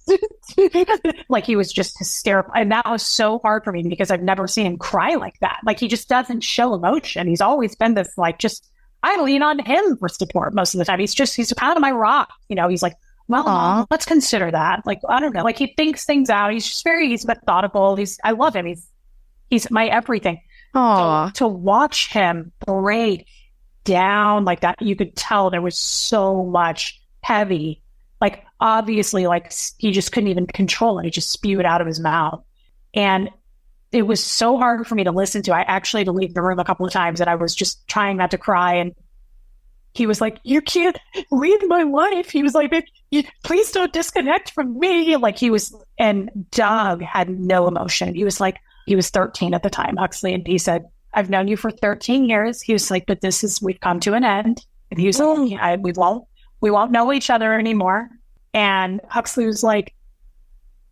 Speaker 5: like he was just hysterical. And that was so hard for me because I've never seen him cry like that. Like he just doesn't show emotion. He's always been this like, just, I lean on him for support most of the time. He's kind of my rock. He's like, well, let's consider that. Like, I don't know. Like he thinks things out. He's methodical. I love him. He's my everything. So, to watch him break down like that, you could tell there was so much heavy, like obviously like he just couldn't even control it. He just spewed out of his mouth. And it was so hard for me to listen to. I actually had to leave the room a couple of times and I was just trying not to cry. And he was like, you can't leave my life. He was like, please don't disconnect from me. Like and Doug had no emotion. He was 13 at the time, Huxley. And he said, I've known you for 13 years. He was like, but we've come to an end. And he was like, we won't know each other anymore. And Huxley was like,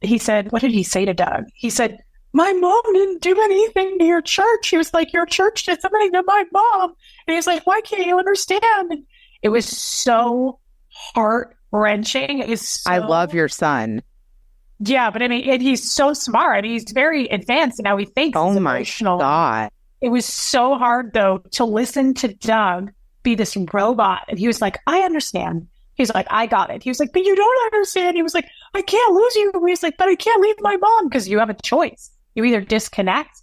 Speaker 5: he said, what did he say to Doug? He said, my mom didn't do anything to your church. He was like, your church did something to my mom. And he's like, why can't you understand? And it was so heart-wrenching.
Speaker 1: I love your son.
Speaker 5: Yeah, but I mean, and he's so smart. He's very advanced in how he thinks.
Speaker 1: Oh my God.
Speaker 5: It was so hard, though, to listen to Doug be this robot. And he was like, I understand. He's like, I got it. He was like, but you don't understand. He was like, I can't lose you. He's like, but I can't leave my mom because you have a choice. You either disconnect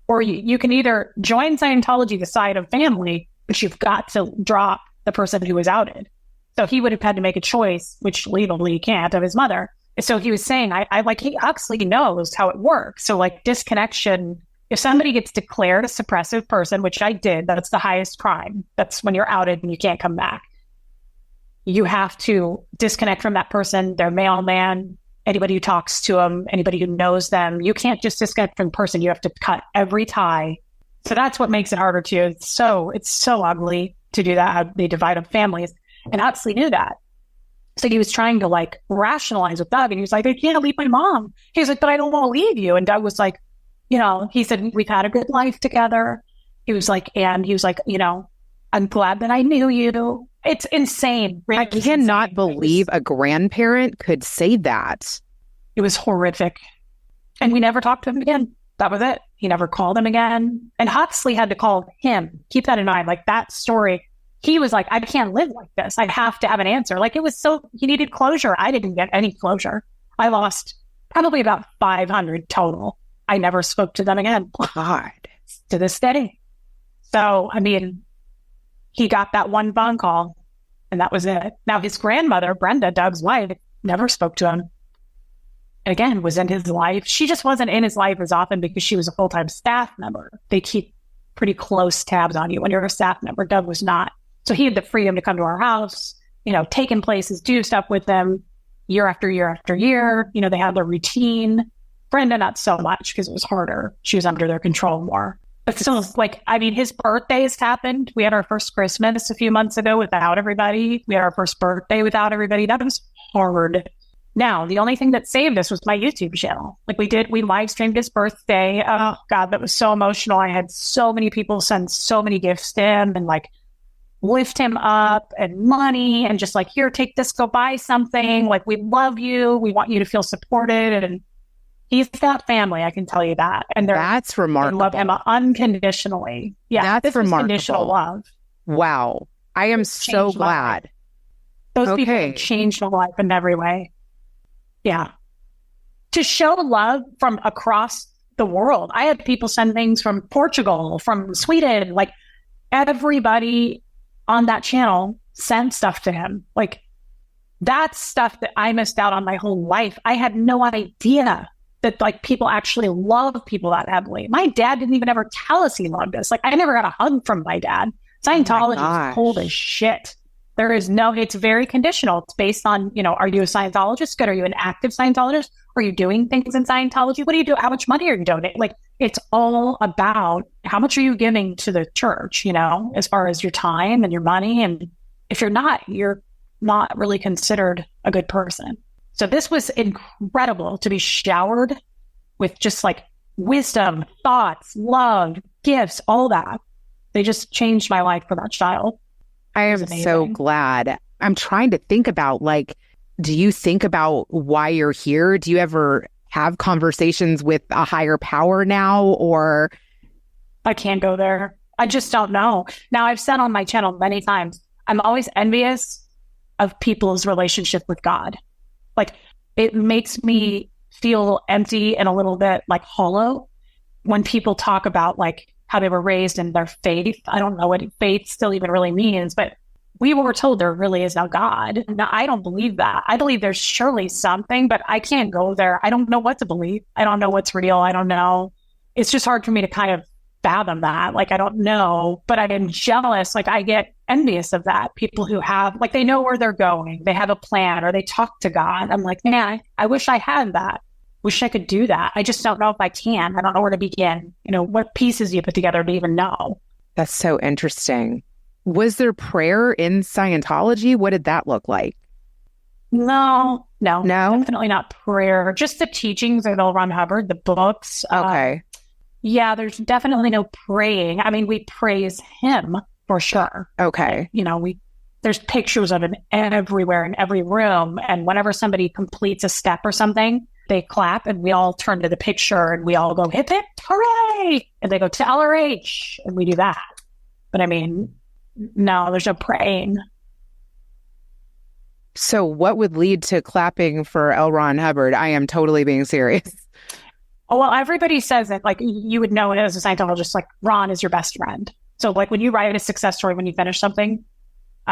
Speaker 5: or you can either join Scientology, the side of family, but you've got to drop the person who was outed. So he would have had to make a choice, which legally he can't, of his mother. So he was saying, Huxley knows how it works. So like disconnection, if somebody gets declared a suppressive person, which I did, that's the highest crime. That's when you're outed and you can't come back. You have to disconnect from that person, their mailman, anybody who talks to them, anybody who knows them. You can't just disconnect from the person. You have to cut every tie. So that's what makes it harder too. It's so ugly to do that, how they divide up families. And Huxley knew that. So he was trying to like rationalize with Doug. And he was like, I can't leave my mom. He was like, but I don't want to leave you. And Doug was like, he said, we've had a good life together. He was like, I'm glad that I knew you. It's insane.
Speaker 1: I cannot believe a grandparent could say that.
Speaker 5: It was horrific. And we never talked to him again. That was it. He never called him again. And Huxley had to call him. Keep that in mind. Like that story, he was like, I can't live like this. I have to have an answer. Like it was he needed closure. I didn't get any closure. I lost probably about 500 total. I never spoke to them again.
Speaker 1: God.
Speaker 5: To this day. So, I mean, he got that one phone call and that was it. Now his grandmother, Brenda, Doug's wife, never spoke to him. And again, was in his life. She just wasn't in his life as often because she was a full-time staff member. They keep pretty close tabs on you when you're a staff member. Doug was not. So he had the freedom to come to our house, take in places, do stuff with them year after year after year. They had their routine. Brenda, not so much because it was harder. She was under their control more. But still, his birthdays happened. We had our first Christmas a few months ago without everybody. We had our first birthday without everybody. That was hard. Now, the only thing that saved us was my YouTube channel. We live streamed his birthday. Oh God, that was so emotional. I had so many people send so many gifts to him and lift him up and money and just here, take this, go buy something. We love you. We want you to feel supported. And he's got family, I can tell you that. And
Speaker 1: that's remarkable.
Speaker 5: They love him unconditionally. Yeah,
Speaker 1: that's remarkable.
Speaker 5: Conditional love.
Speaker 1: Wow. I am so glad.
Speaker 5: Those people changed my life in every way. Yeah. to show love from across the world. I had people send things from Portugal, from Sweden, like everybody on that channel sent stuff to him. Like that's stuff that I missed out on my whole life. I had no idea that like people actually love people that heavily. My dad didn't even ever tell us he loved us. Like I never got a hug from my dad. Scientology is cold as shit. There is no, it's very conditional. It's based on, are you a Scientologist? Good. Are you an active Scientologist? Are you doing things in Scientology? What do you do? How much money are you donating? Like, it's all about how much are you giving to the church, as far as your time and your money. And if you're not really considered a good person. So this was incredible to be showered with just like wisdom, thoughts, love, gifts, all that. They just changed my life for that child.
Speaker 1: I am so glad. I'm trying to think about, like, do you think about why you're here? Do you ever have conversations with a higher power now, or?
Speaker 5: I can't go there. I just don't know. Now, I've said on my channel many times, I'm always envious of people's relationship with God. Like, it makes me feel empty and a little bit like hollow when people talk about like how they were raised in their faith. I don't know what faith still even really means, but we were told there really is no God. Now, I don't believe that. I believe there's surely something, but I can't go there. I don't know what to believe. I don't know what's real. I don't know. It's just hard for me to kind of fathom that. Like, I don't know, but I am jealous. Like, I get envious of that. People who have, like, they know where they're going. They have a plan, or they talk to God. I'm like, man, I wish I had that. Wish I could do that. I just don't know if I can. I don't know where to begin. What pieces you put together to even know.
Speaker 1: That's so interesting. Was there prayer in Scientology? What did that look like?
Speaker 5: No, definitely not prayer. Just the teachings of L.Ron Hubbard, the books.
Speaker 1: Okay.
Speaker 5: Yeah, there's definitely no praying. I mean, we praise him for sure.
Speaker 1: Okay.
Speaker 5: There's pictures of him everywhere in every room. And whenever somebody completes a step or something, they clap and we all turn to the picture and we all go, hip, hip, hooray. And they go to LRH and we do that. But I mean, no, there's no praying.
Speaker 1: So what would lead to clapping for L.Ron Hubbard? I am totally being serious.
Speaker 5: Oh, well, everybody says that, like, you would know it as a Scientologist, like, Ron is your best friend. So, like, when you write a success story, when you finish something,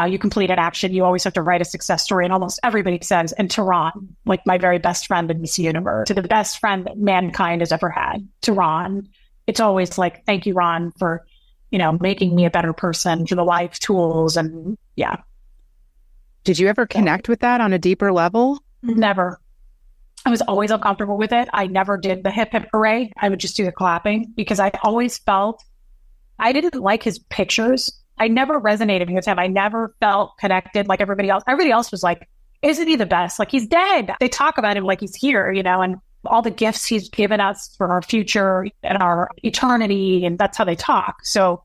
Speaker 5: you complete an action, you always have to write a success story. And almost everybody says, and to Ron, like my very best friend in this universe, to the best friend that mankind has ever had, to Ron, it's always like, thank you, Ron, for, making me a better person, for the life tools. And yeah.
Speaker 1: Did you ever connect with that on a deeper level?
Speaker 5: Never. I was always uncomfortable with it. I never did the hip hip hooray. I would just do the clapping because I always felt I didn't like his pictures. I never resonated with him. I never felt connected like everybody else. Everybody else was like, isn't he the best? Like, he's dead. They talk about him like he's here, and all the gifts he's given us for our future and our eternity. And that's how they talk. So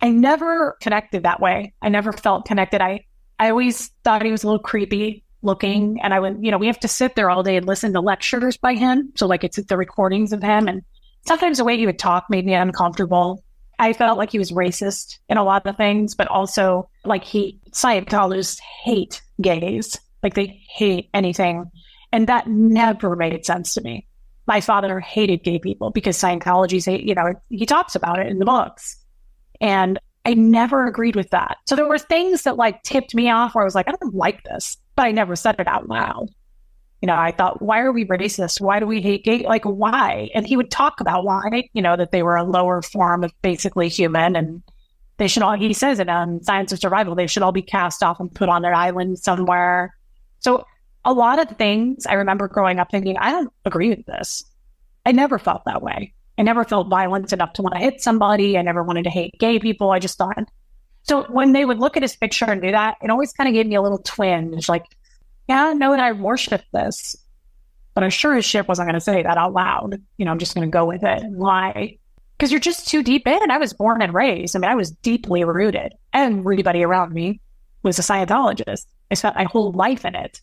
Speaker 5: I never connected that way. I never felt connected. I always thought he was a little creepy looking. And I would, we have to sit there all day and listen to lectures by him. So like, it's the recordings of him. And sometimes the way he would talk made me uncomfortable. I felt like he was racist in a lot of things, but also like Scientologists hate gays. Like, they hate anything. And that never made sense to me. My father hated gay people because Scientology, he talks about it in the books. And I never agreed with that. So there were things that like tipped me off where I was like, I don't like this, but I never said it out loud. I thought, why are we racist? Why do we hate gay? Like, why? And he would talk about why, that they were a lower form of basically human, and they should all, he says it on Science of Survival, they should all be cast off and put on their island somewhere. So a lot of things I remember growing up thinking, I don't agree with this. I never felt that way. I never felt violent enough to want to hit somebody. I never wanted to hate gay people. I just thought. So when they would look at his picture and do that, it always kind of gave me a little twinge, like, yeah, I know that I worship this, but I sure as shit wasn't going to say that out loud. I'm just going to go with it. Why? Because you're just too deep in. I was born and raised. I was deeply rooted. Everybody around me was a Scientologist. I spent my whole life in it.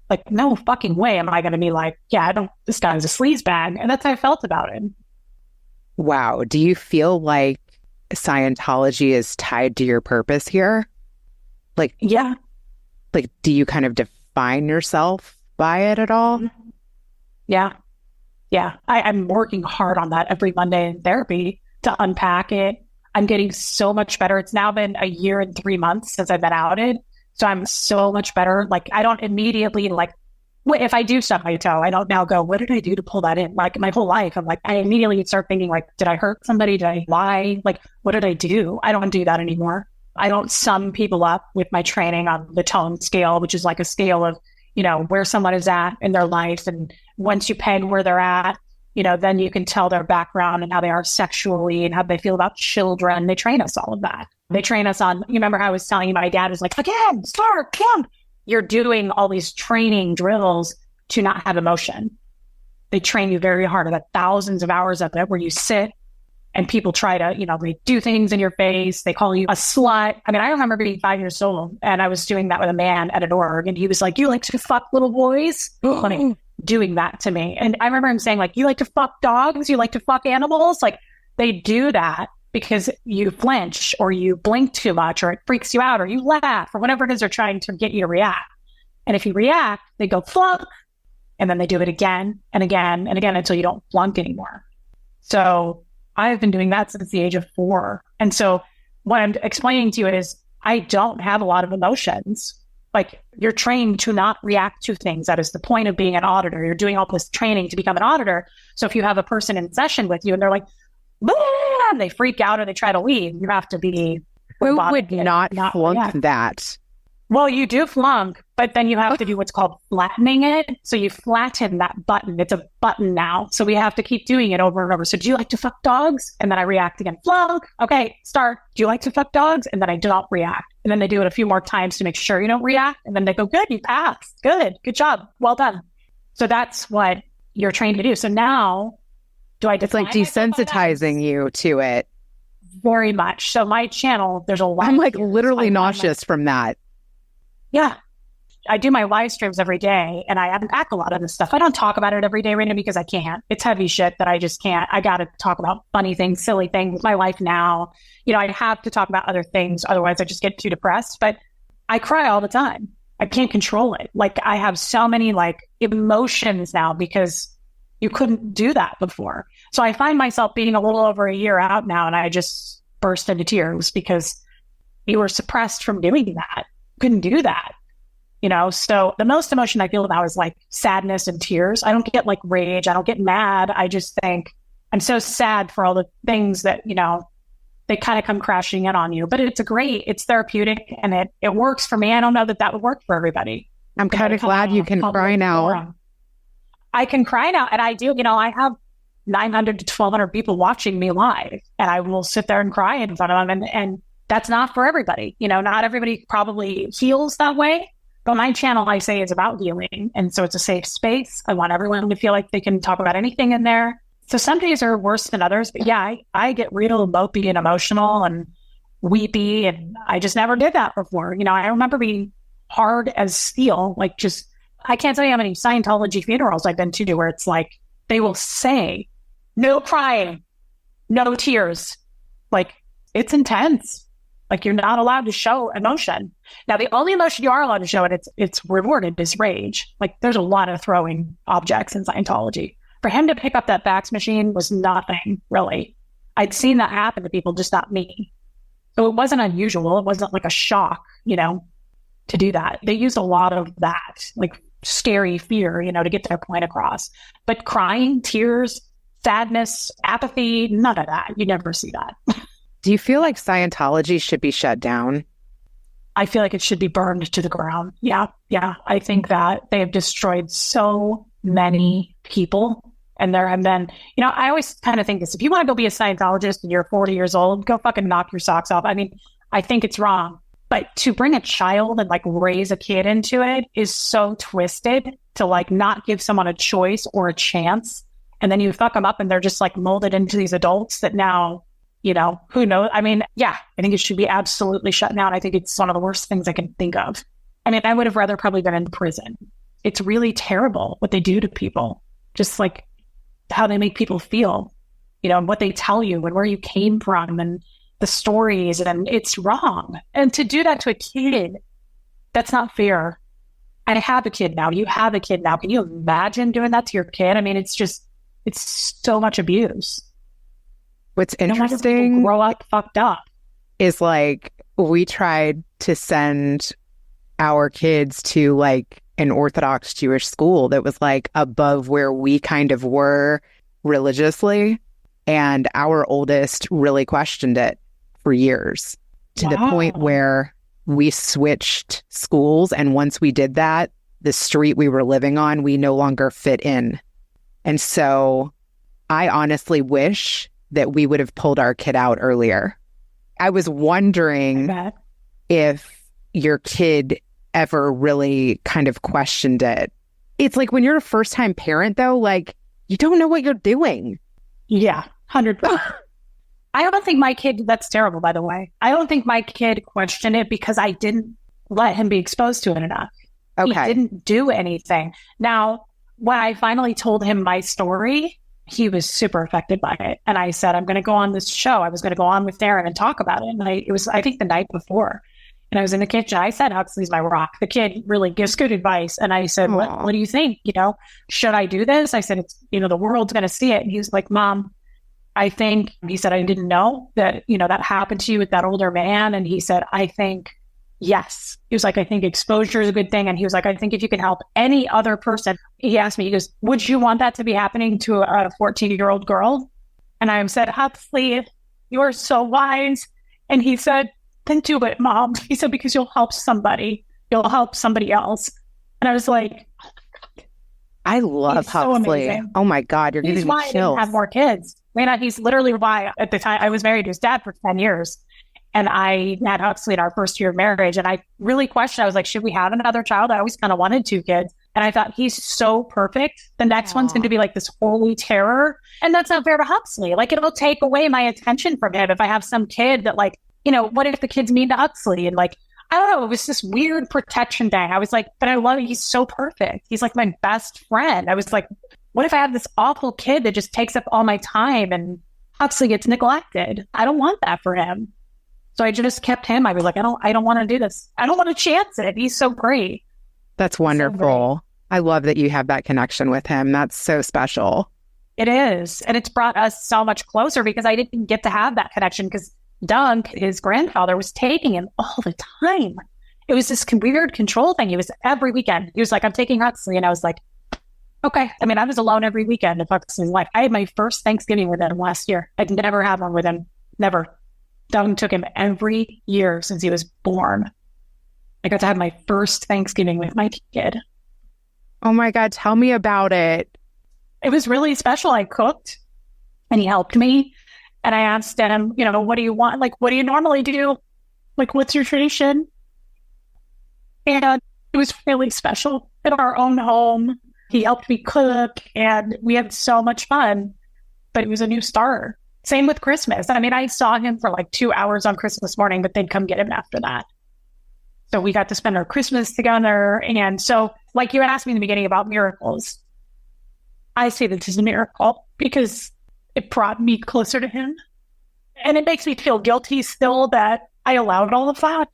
Speaker 5: Like, no fucking way am I going to be like, yeah, this guy's a sleazebag. And that's how I felt about it.
Speaker 1: Wow. Do you feel like Scientology is tied to your purpose here? Like,
Speaker 5: yeah.
Speaker 1: Like, do you kind of define yourself by it at all?
Speaker 5: Yeah. Yeah. I'm working hard on that every Monday in therapy to unpack it. I'm getting so much better. It's now been a year and 3 months since I've been outed. So I'm so much better. Like, I don't immediately, like, if I do stub my toe, I don't now go, what did I do to pull that in? Like, my whole life, I'm like, I immediately start thinking, like, did I hurt somebody? Did I lie? Like, what did I do? I don't do that anymore. I don't sum people up with my training on the tone scale, which is like a scale of, you know, where someone is at in their life. And once you peg where they're at, you know, then you can tell their background and how they are sexually and how they feel about children. They train us all of that. They train us on, you remember how I was telling you, my dad was like, again, start, come. You're doing all these training drills to not have emotion. They train you very hard about thousands of hours of it where you sit and people try to, you know, they do things in your face. They call you a slut. I mean, I remember being 5 years old and I was doing that with a man at an org and he was like, you like to fuck little boys? Funny. Doing that to me. And I remember him saying, like, you like to fuck dogs? You like to fuck animals? Like, they do that because you flinch or you blink too much or it freaks you out or you laugh or whatever it is they're trying to get you to react. And if you react, they go flunk and then they do it again and again and again until you don't flunk anymore. So I've been doing that since the age of 4. And so what I'm explaining to you is I don't have a lot of emotions. Like, you're trained to not react to things. That is the point of being an auditor. You're doing all this training to become an auditor. So if you have a person in session with you and they're like, and they freak out or they try to leave, you have to be...
Speaker 1: Who would not flunk
Speaker 5: react.
Speaker 1: that?
Speaker 5: Well, you do flunk, but then you have to do what's called flattening it. So you flatten that button. It's a button now. So we have to keep doing it over and over. So do you like to fuck dogs? And then I react again. Flunk. Okay, start. Do you like to fuck dogs? And then I don't react. And then they do it a few more times to make sure you don't react. And then they go, good, you passed. Good job. Well done. So that's what you're trained to do. So now, do I define
Speaker 1: It's like desensitizing you to it.
Speaker 5: Very much. So my channel, there's a lot.
Speaker 1: I'm like literally nauseous from that.
Speaker 5: Yeah. I do my live streams every day and I unpack a lot of this stuff. I don't talk about it every day right now because I can't. It's heavy shit that I just can't. I got to talk about funny things, silly things, my life now. You know, I have to talk about other things. Otherwise I just get too depressed, but I cry all the time. I can't control it. Like, I have so many like emotions now because you couldn't do that before. So I find myself being a little over a year out now and I just burst into tears because you were suppressed from doing that. Couldn't do that, you know? So the most emotion I feel now is like sadness and tears. I don't get like rage. I don't get mad. I just think I'm so sad for all the things that, you know, they kind of come crashing in on you, but it's therapeutic and it works for me. I don't know that would work for everybody.
Speaker 1: I'm kind of glad you can cry now.
Speaker 5: I can cry now. And I do, you know, I have 900 to 1,200 people watching me live and I will sit there and cry in front of them. And that's not for everybody. You know, not everybody probably heals that way, but my channel, I say, is about healing. And so it's a safe space. I want everyone to feel like they can talk about anything in there. So some days are worse than others, but yeah, I get real mopey and emotional and weepy. And I just never did that before. You know, I remember being hard as steel, like just, I can't tell you how many Scientology funerals I've been to where it's like, they will say, no crying, no tears. Like, it's intense. Like, you're not allowed to show emotion. Now, the only emotion you are allowed to show, and it's rewarded, is rage. Like, there's a lot of throwing objects in Scientology. For him to pick up that fax machine was nothing, really. I'd seen that happen to people, just not me. So it wasn't unusual. It wasn't like a shock, you know, to do that. They used a lot of that, like scary fear, you know, to get their point across. But crying, tears, sadness, apathy, none of that. You never see that.
Speaker 1: Do you feel like Scientology should be shut down?
Speaker 5: I feel like it should be burned to the ground. Yeah. I think that they have destroyed so many people. And there have been, you know, I always kind of think this, if you want to go be a Scientologist and you're 40 years old, go fucking knock your socks off. I mean, I think it's wrong. But to bring a child and like raise a kid into it is so twisted to like not give someone a choice or a chance. And then you fuck them up and they're just like molded into these adults that now, you know, who knows? I mean, yeah, I think it should be absolutely shut down. I think it's one of the worst things I can think of. I mean, I would have rather probably been in prison. It's really terrible what they do to people, just like how they make people feel, you know, and what they tell you and where you came from and the stories, and it's wrong. And to do that to a kid, that's not fair. I have a kid now. You have a kid now. Can you imagine doing that to your kid? I mean, it's so much abuse.
Speaker 1: What's
Speaker 5: No wonder people
Speaker 1: interesting
Speaker 5: grow up fucked up.
Speaker 1: is like we tried to send our kids to like an Orthodox Jewish school that was like above where we kind of were religiously. And our oldest really questioned it for years to the point where we switched schools. And once we did that, the street we were living on, we no longer fit in. And so I honestly wish that we would have pulled our kid out earlier. I was wondering if your kid ever really kind of questioned it. It's like when you're a first-time parent, though, like you don't know what you're doing.
Speaker 5: Yeah, 100%. I don't think my kid, that's terrible, by the way. I don't think my kid questioned it because I didn't let him be exposed to it enough.
Speaker 1: Okay.
Speaker 5: He didn't do anything. Now, when I finally told him my story, he was super affected by it. And I said, I'm going to go on this show. I was going to go on with Darren and talk about it. And it was, I think, the night before. And I was in the kitchen. I said, Huxley's my rock. The kid really gives good advice. And I said, what do you think? Should I do this? I said, it's, the world's going to see it. And he was like, Mom, I think, he said, I didn't know that, that happened to you with that older man. And he said, I think, yes. He was like, I think exposure is a good thing. And he was like, I think if you can help any other person, he asked me, he goes, would you want that to be happening to a 14-year-old girl? And I said, Huxley, you're so wise. And he said, then do it, Mom. He said, because you'll help somebody. You'll help somebody else. And I was like, oh my God.
Speaker 1: I love Huxley.
Speaker 5: So
Speaker 1: oh my God, you're giving me chills.
Speaker 5: I didn't have more kids. I mean, he's literally why at the time I was married to his dad for 10 years. And I had Huxley in our first year of marriage. And I really questioned, I was like, should we have another child? I always kind of wanted 2 kids. And I thought, he's so perfect. The next one's going to be like this holy terror. And that's not fair to Huxley. Like, it'll take away my attention from him if I have some kid that like, what if the kid's mean to Huxley? And like, I don't know, it was this weird protection thing. I was like, but I love it. He's so perfect. He's like my best friend. I was like, what if I have this awful kid that just takes up all my time and Huxley gets neglected? I don't want that for him. So I just kept him. I was like, I don't want to do this. I don't want to chance it. He's so great.
Speaker 1: That's wonderful. I love that you have that connection with him. That's so special.
Speaker 5: It is. And it's brought us so much closer because I didn't get to have that connection because Doug, his grandfather, was taking him all the time. It was this weird control thing. He was every weekend. He was like, I'm taking Huxley. And I was like, okay. I mean, I was alone every weekend of Huxley's life. I had my first Thanksgiving with him last year. I'd never had one with him. Never. Doug took him every year since he was born. I got to have my first Thanksgiving with my kid.
Speaker 1: Oh my God, tell me about it.
Speaker 5: It was really special. I cooked and he helped me. And I asked him, what do you want? Like, what do you normally do? Like, what's your tradition? And it was really special in our own home. He helped me cook and we had so much fun, but it was a new start. Same with Christmas. I mean, I saw him for like 2 hours on Christmas morning, but they'd come get him after that. So we got to spend our Christmas together. And so, like you asked me in the beginning about miracles, I say this is a miracle because it brought me closer to him. And it makes me feel guilty still that I allowed all of that.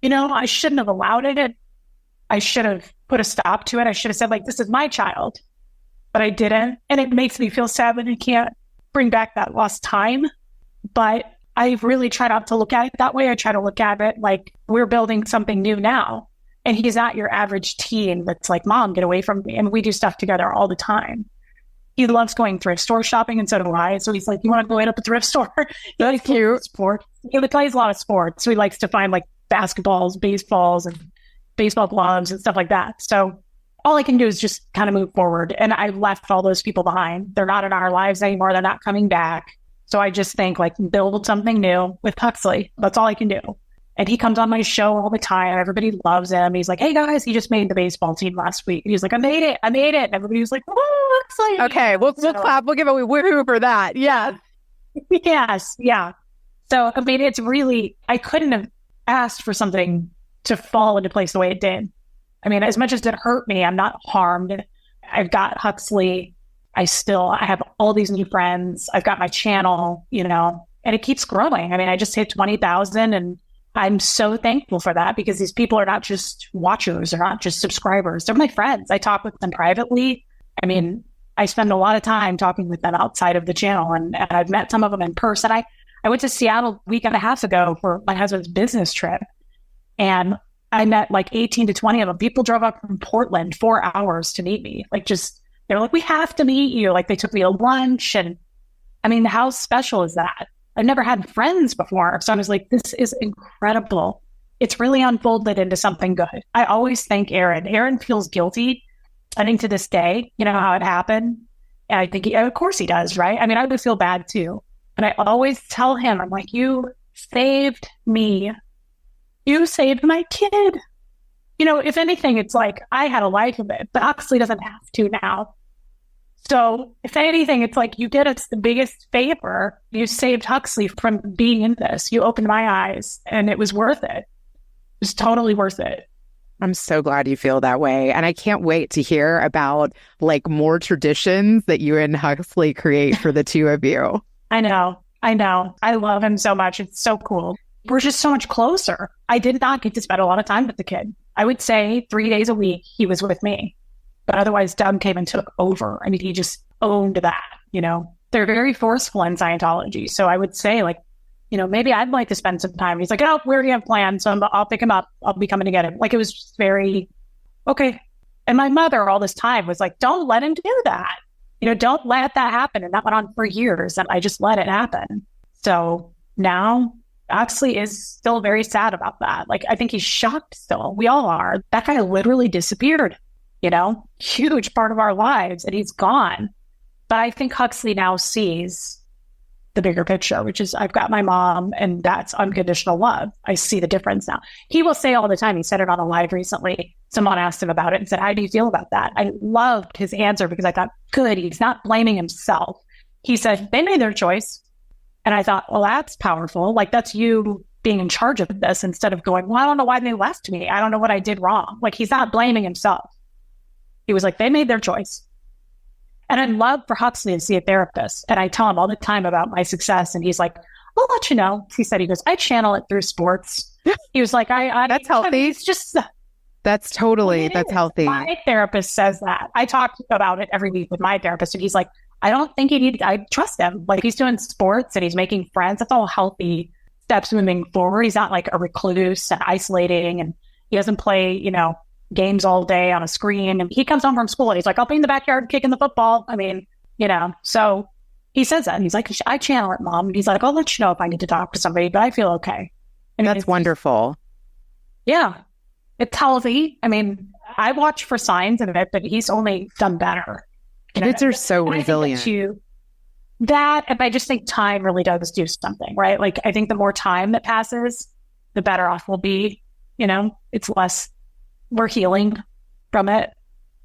Speaker 5: I shouldn't have allowed it. I should have put a stop to it. I should have said, like, this is my child. But I didn't. And it makes me feel sad that I can't bring back that lost time. But I really try not to look at it that way. I try to look at it like we're building something new now. And he's not your average teen that's like, Mom, get away from me. And we do stuff together all the time. He loves going thrift store shopping, and so do I. So he's like, you want to go hit up a thrift store? That's cute. Sport. He plays a lot of sports. So he likes to find like basketballs, baseballs, and baseball gloves and stuff like that. So all I can do is just kind of move forward. And I left all those people behind. They're not in our lives anymore. They're not coming back. So I just think like build something new with Huxley. That's all I can do. And he comes on my show all the time. Everybody loves him. He's like, hey guys, he just made the baseball team last week. And he's like, I made it. And everybody was like, oh, Huxley.
Speaker 1: Okay, we'll clap. We'll give a woohoo for that. Yeah.
Speaker 5: Yes. Yeah. So I mean, it's really, I couldn't have asked for something to fall into place the way it did. I mean, as much as it hurt me, I'm not harmed. I've got Huxley. I have all these new friends. I've got my channel, and it keeps growing. I mean, I just hit 20,000 and I'm so thankful for that because these people are not just watchers, they're not just subscribers. They're my friends. I talk with them privately. I mean, I spend a lot of time talking with them outside of the channel, and I've met some of them in person. I went to Seattle a week and a half ago for my husband's business trip, and I met like 18 to 20 of them. People drove up from Portland 4 hours to meet me. Like, just, they were like, we have to meet you. Like, they took me to lunch. And I mean, how special is that? I've never had friends before. So I was like, this is incredible. It's really unfolded into something good. I always thank Aaron. Aaron feels guilty, I think, to this day, you know, how it happened. And I think, of course he does, right? I mean, I would feel bad too. And I always tell him, I'm like, you saved me. You saved my kid. You know, if anything, it's like I had a life of it, but Huxley doesn't have to now. So if anything, it's like you did us the biggest favor. You saved Huxley from being in this. You opened my eyes, and it was worth it. It was totally worth it.
Speaker 1: I'm so glad you feel that way. And I can't wait to hear about like more traditions that you and Huxley create for the two of you.
Speaker 5: I know. I love him so much. It's so cool. We're just so much closer. I did not get to spend a lot of time with the kid. I would say 3 days a week he was with me. But otherwise, Doug came and took over. I mean, he just owned that, you know. They're very forceful in Scientology. So I would say, like, you know, maybe I'd like to spend some time. He's like, oh, we already have plans, so I'll pick him up. I'll be coming to get him. Like, it was just very, okay. And my mother all this time was like, don't let him do that. You know, don't let that happen. And that went on for years, and I just let it happen. So now, Huxley is still very sad about that. Like, I think he's shocked still. We all are. That guy literally disappeared. You know, huge part of our lives, and he's gone. But I think Huxley now sees the bigger picture, which is I've got my mom, and that's unconditional love. I see the difference now. He will say all the time, he said it on a live recently, someone asked him about it and said, how do you feel about that? I loved his answer because I thought, good, he's not blaming himself. He said, they made their choice. And I thought, well, that's powerful. Like, that's you being in charge of this instead of going, well, I don't know why they left me. I don't know what I did wrong. Like, he's not blaming himself. He was like, they made their choice. And I'd love for Huxley to see a therapist. And I tell him all the time about my success. And he's like, I'll let you know. He said, he goes, I channel it through sports. He was like,
Speaker 1: that's healthy.
Speaker 5: It's just,
Speaker 1: that's healthy.
Speaker 5: My therapist says that. I talk about it every week with my therapist. And he's like, I don't think I trust him. Like, he's doing sports and he's making friends. That's all healthy steps moving forward. He's not like a recluse and isolating, and he doesn't play, you know, games all day on a screen. And he comes home from school and he's like, I'll be in the backyard kicking the football. I mean, you know, so he says that. And he's like, I channel it, Mom. And he's like, I'll let you know if I need to talk to somebody, but I feel okay. I mean,
Speaker 1: that's wonderful.
Speaker 5: Yeah. It's healthy. I mean, I watch for signs of it, but he's only done better.
Speaker 1: Kids are so resilient.
Speaker 5: And I just think time really does do something, right? Like, I think the more time that passes, the better off we'll be. You know, it's less, we're healing from it.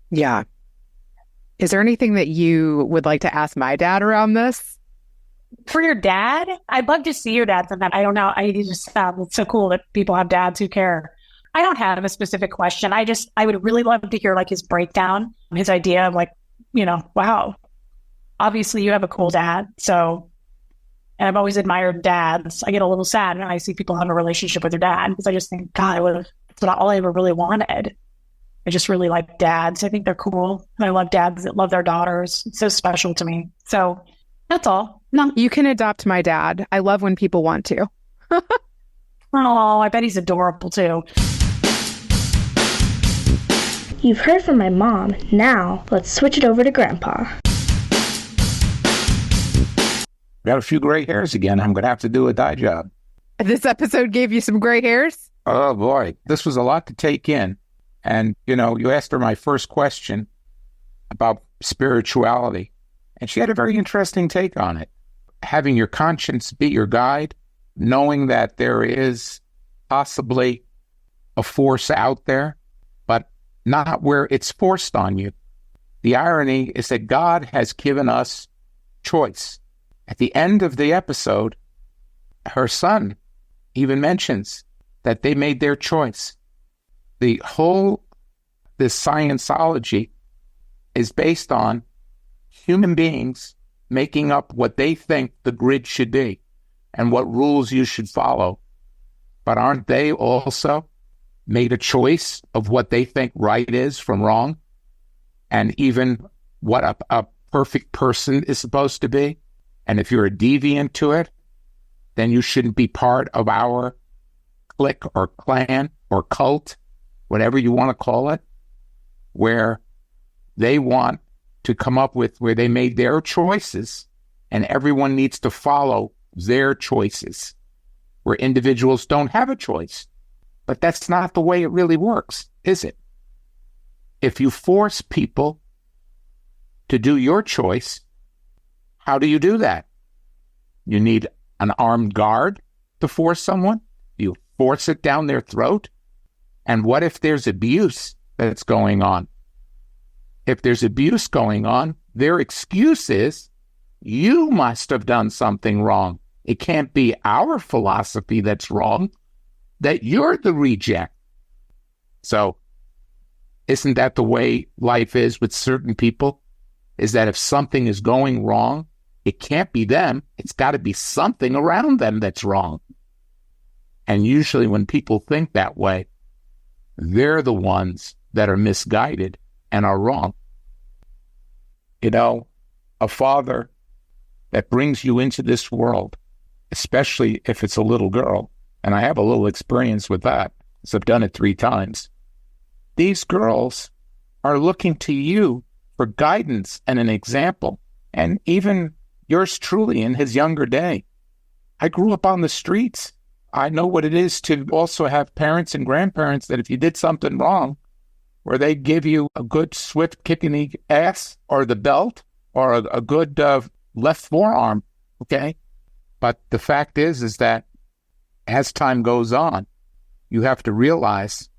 Speaker 1: Yeah. Is there anything that you would like to ask my dad around this?
Speaker 5: For your dad? I'd love to see your dad sometime. I don't know. It's so cool that people have dads who care. I don't have a specific question. I would really love to hear like his breakdown, his idea of like, you know, wow, obviously you have a cool dad. So, and I've always admired dads. I get a little sad when I see people have a relationship with their dad because I just think, God, that's not all I ever really wanted. I just really like dads. I think they're cool. And I love dads that love their daughters. It's so special to me. So that's all. No.
Speaker 1: You can adopt my dad. I love when people want to.
Speaker 5: Oh, I bet he's adorable too.
Speaker 3: You've heard from my mom. Now, let's switch it over to Grandpa.
Speaker 2: Got a few gray hairs again. I'm going to have to do a dye job.
Speaker 1: This episode gave you some gray hairs?
Speaker 2: Oh, boy. This was a lot to take in. And, you know, you asked her my first question about spirituality, and she had a very interesting take on it. Having your conscience be your guide, knowing that there is possibly a force out there, but not where it's forced on you. The irony is that God has given us choice. At the end of the episode, her son even mentions that they made their choice. This Scientology is based on human beings making up what they think the grid should be and what rules you should follow. but aren't they also made a choice of what they think right is from wrong? And even what a perfect person is supposed to be? And if you're a deviant to it, then you shouldn't be part of our clique or clan or cult, whatever you want to call it, where they want to come up with where they made their choices and everyone needs to follow their choices, where individuals don't have a choice. But that's not the way it really works, is it? If you force people to do your choice, how do you do that? You need an armed guard to force someone? You force it down their throat? And what if there's abuse that's going on? If there's abuse going on, their excuse is, you must have done something wrong. It can't be our philosophy that's wrong, that you're the reject. So, isn't that the way life is with certain people? Is that if something is going wrong, it can't be them. It's got to be something around them that's wrong. And usually when people think that way, they're the ones that are misguided and are wrong. You know, a father that brings you into this world, especially if it's a little girl, and I have a little experience with that, because I've done it 3 times. These girls are looking to you for guidance and an example. And even yours truly in his younger day. I grew up on the streets. I know what it is to also have parents and grandparents that if you did something wrong, where they give you a good swift kick in the ass or the belt or a good left forearm, okay? But the fact is that as time goes on, you have to realize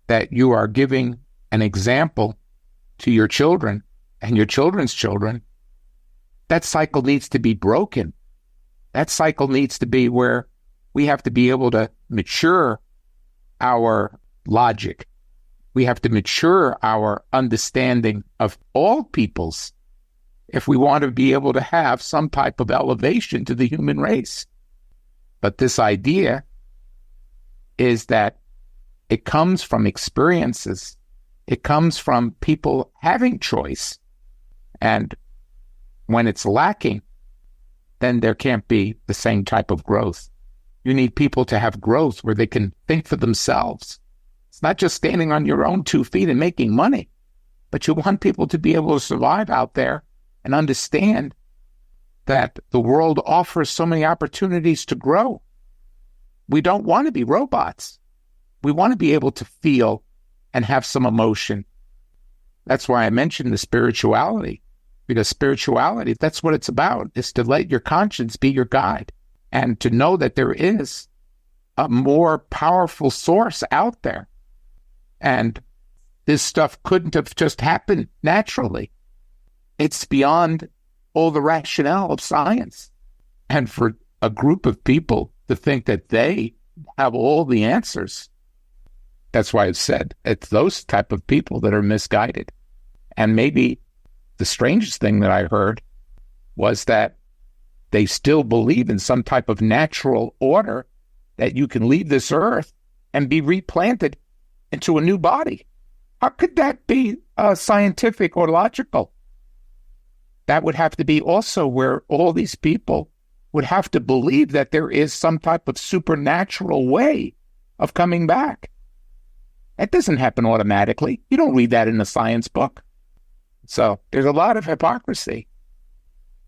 Speaker 2: that you are giving an example to your children and your children's children. That cycle needs to be broken. That cycle needs to be where we have to be able to mature our logic. We have to mature our understanding of all peoples if we want to be able to have some type of elevation to the human race. But this idea is that it comes from experiences. It comes from people having choice. And when it's lacking, then there can't be the same type of growth. You need people to have growth where they can think for themselves. It's not just standing on your own 2 feet and making money, but you want people to be able to survive out there and understand that the world offers so many opportunities to grow. We don't want to be robots. We want to be able to feel and have some emotion. That's why I mentioned the spirituality, because spirituality, that's what it's about, is to let your conscience be your guide and to know that there is a more powerful source out there. And this stuff couldn't have just happened naturally. It's beyond all the rationale of science. And for a group of people to think that they have all the answers, that's why I've said it's those type of people that are misguided. And maybe the strangest thing that I heard was that they still believe in some type of natural order that you can leave this earth and be replanted into a new body. How could that be scientific or logical? That would have to be also where all these people would have to believe that there is some type of supernatural way of coming back. That doesn't happen automatically. You don't read that in a science book. So there's a lot of hypocrisy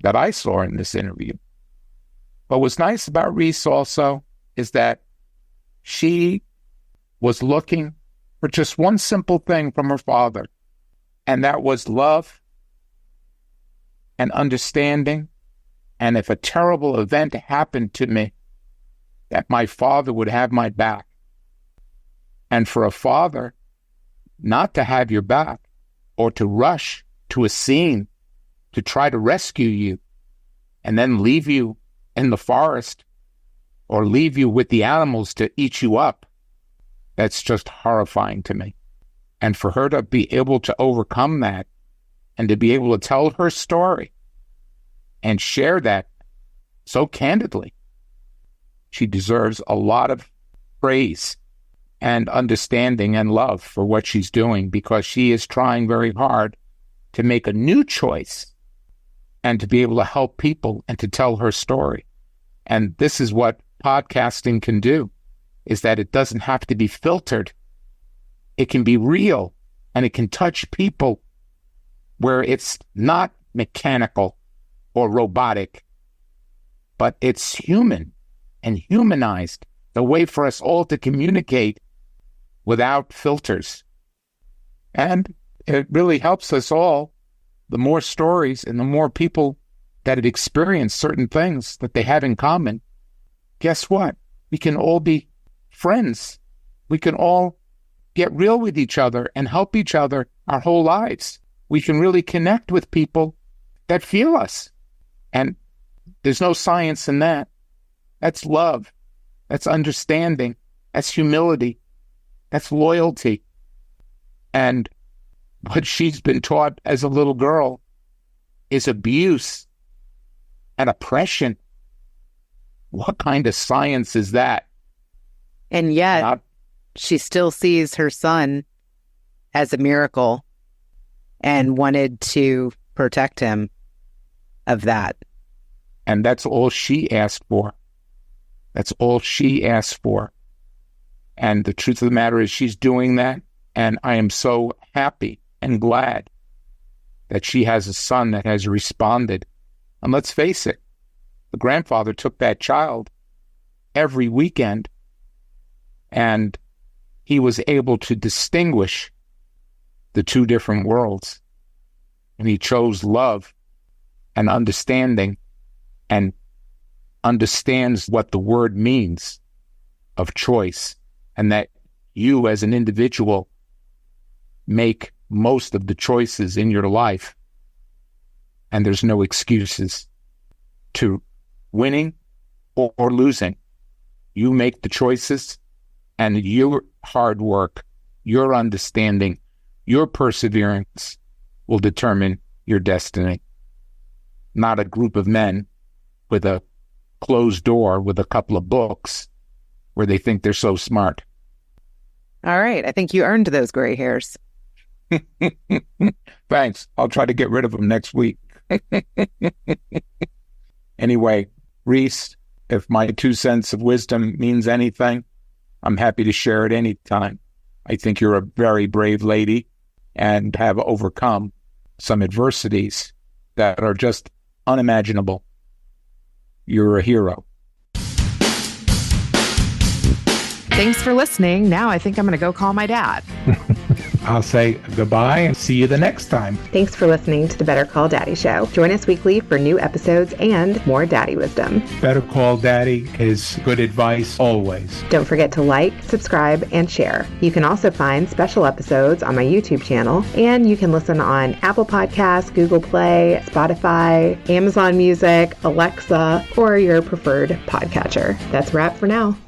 Speaker 2: that I saw in this interview. But what's nice about Reese also is that she was looking for just one simple thing from her father, and that was love and understanding. And if a terrible event happened to me, that my father would have my back. And for a father not to have your back or to rush to a scene to try to rescue you and then leave you in the forest or leave you with the animals to eat you up, that's just horrifying to me. And for her to be able to overcome that and to be able to tell her story and share that so candidly, she deserves a lot of praise and understanding and love for what she's doing, because she is trying very hard to make a new choice and to be able to help people and to tell her story. And this is what podcasting can do, is that it doesn't have to be filtered. It can be real, and it can touch people where it's not mechanical or robotic, but it's human and humanized, the way for us all to communicate without filters. And it really helps us all. The more stories and the more people that have experienced certain things that they have in common, guess what? We can all be friends. We can all get real with each other and help each other our whole lives. We can really connect with people that feel us. And there's no science in that. That's love. That's understanding. That's humility. That's loyalty. And what she's been taught as a little girl is abuse and oppression. What kind of science is that?
Speaker 1: And yet, she still sees her son as a miracle and wanted to protect him of that.
Speaker 2: And that's all she asked for. That's all she asked for. And the truth of the matter is she's doing that. And I am so happy and glad that she has a son that has responded. And let's face it, the grandfather took that child every weekend, and he was able to distinguish the two different worlds. And he chose love and understanding, and understands what the word means of choice, and that you as an individual make most of the choices in your life, and there's no excuses to winning or losing. You make the choices, and your hard work, your understanding, your perseverance will determine your destiny. Not a group of men with a closed door with a couple of books where they think they're so smart.
Speaker 1: All right. I think you earned those gray hairs.
Speaker 2: Thanks. I'll try to get rid of them next week. Anyway, Reese, if my 2 cents of wisdom means anything, I'm happy to share it anytime. I think you're a very brave lady and have overcome some adversities that are just unimaginable. You're a hero.
Speaker 1: Thanks for listening. Now I think I'm going to go call my dad.
Speaker 2: I'll say goodbye and see you the next time.
Speaker 1: Thanks for listening to the Better Call Daddy Show. Join us weekly for new episodes and more daddy wisdom.
Speaker 2: Better Call Daddy is good advice always.
Speaker 1: Don't forget to like, subscribe, and share. You can also find special episodes on my YouTube channel, and you can listen on Apple Podcasts, Google Play, Spotify, Amazon Music, Alexa, or your preferred podcatcher. That's a wrap for now.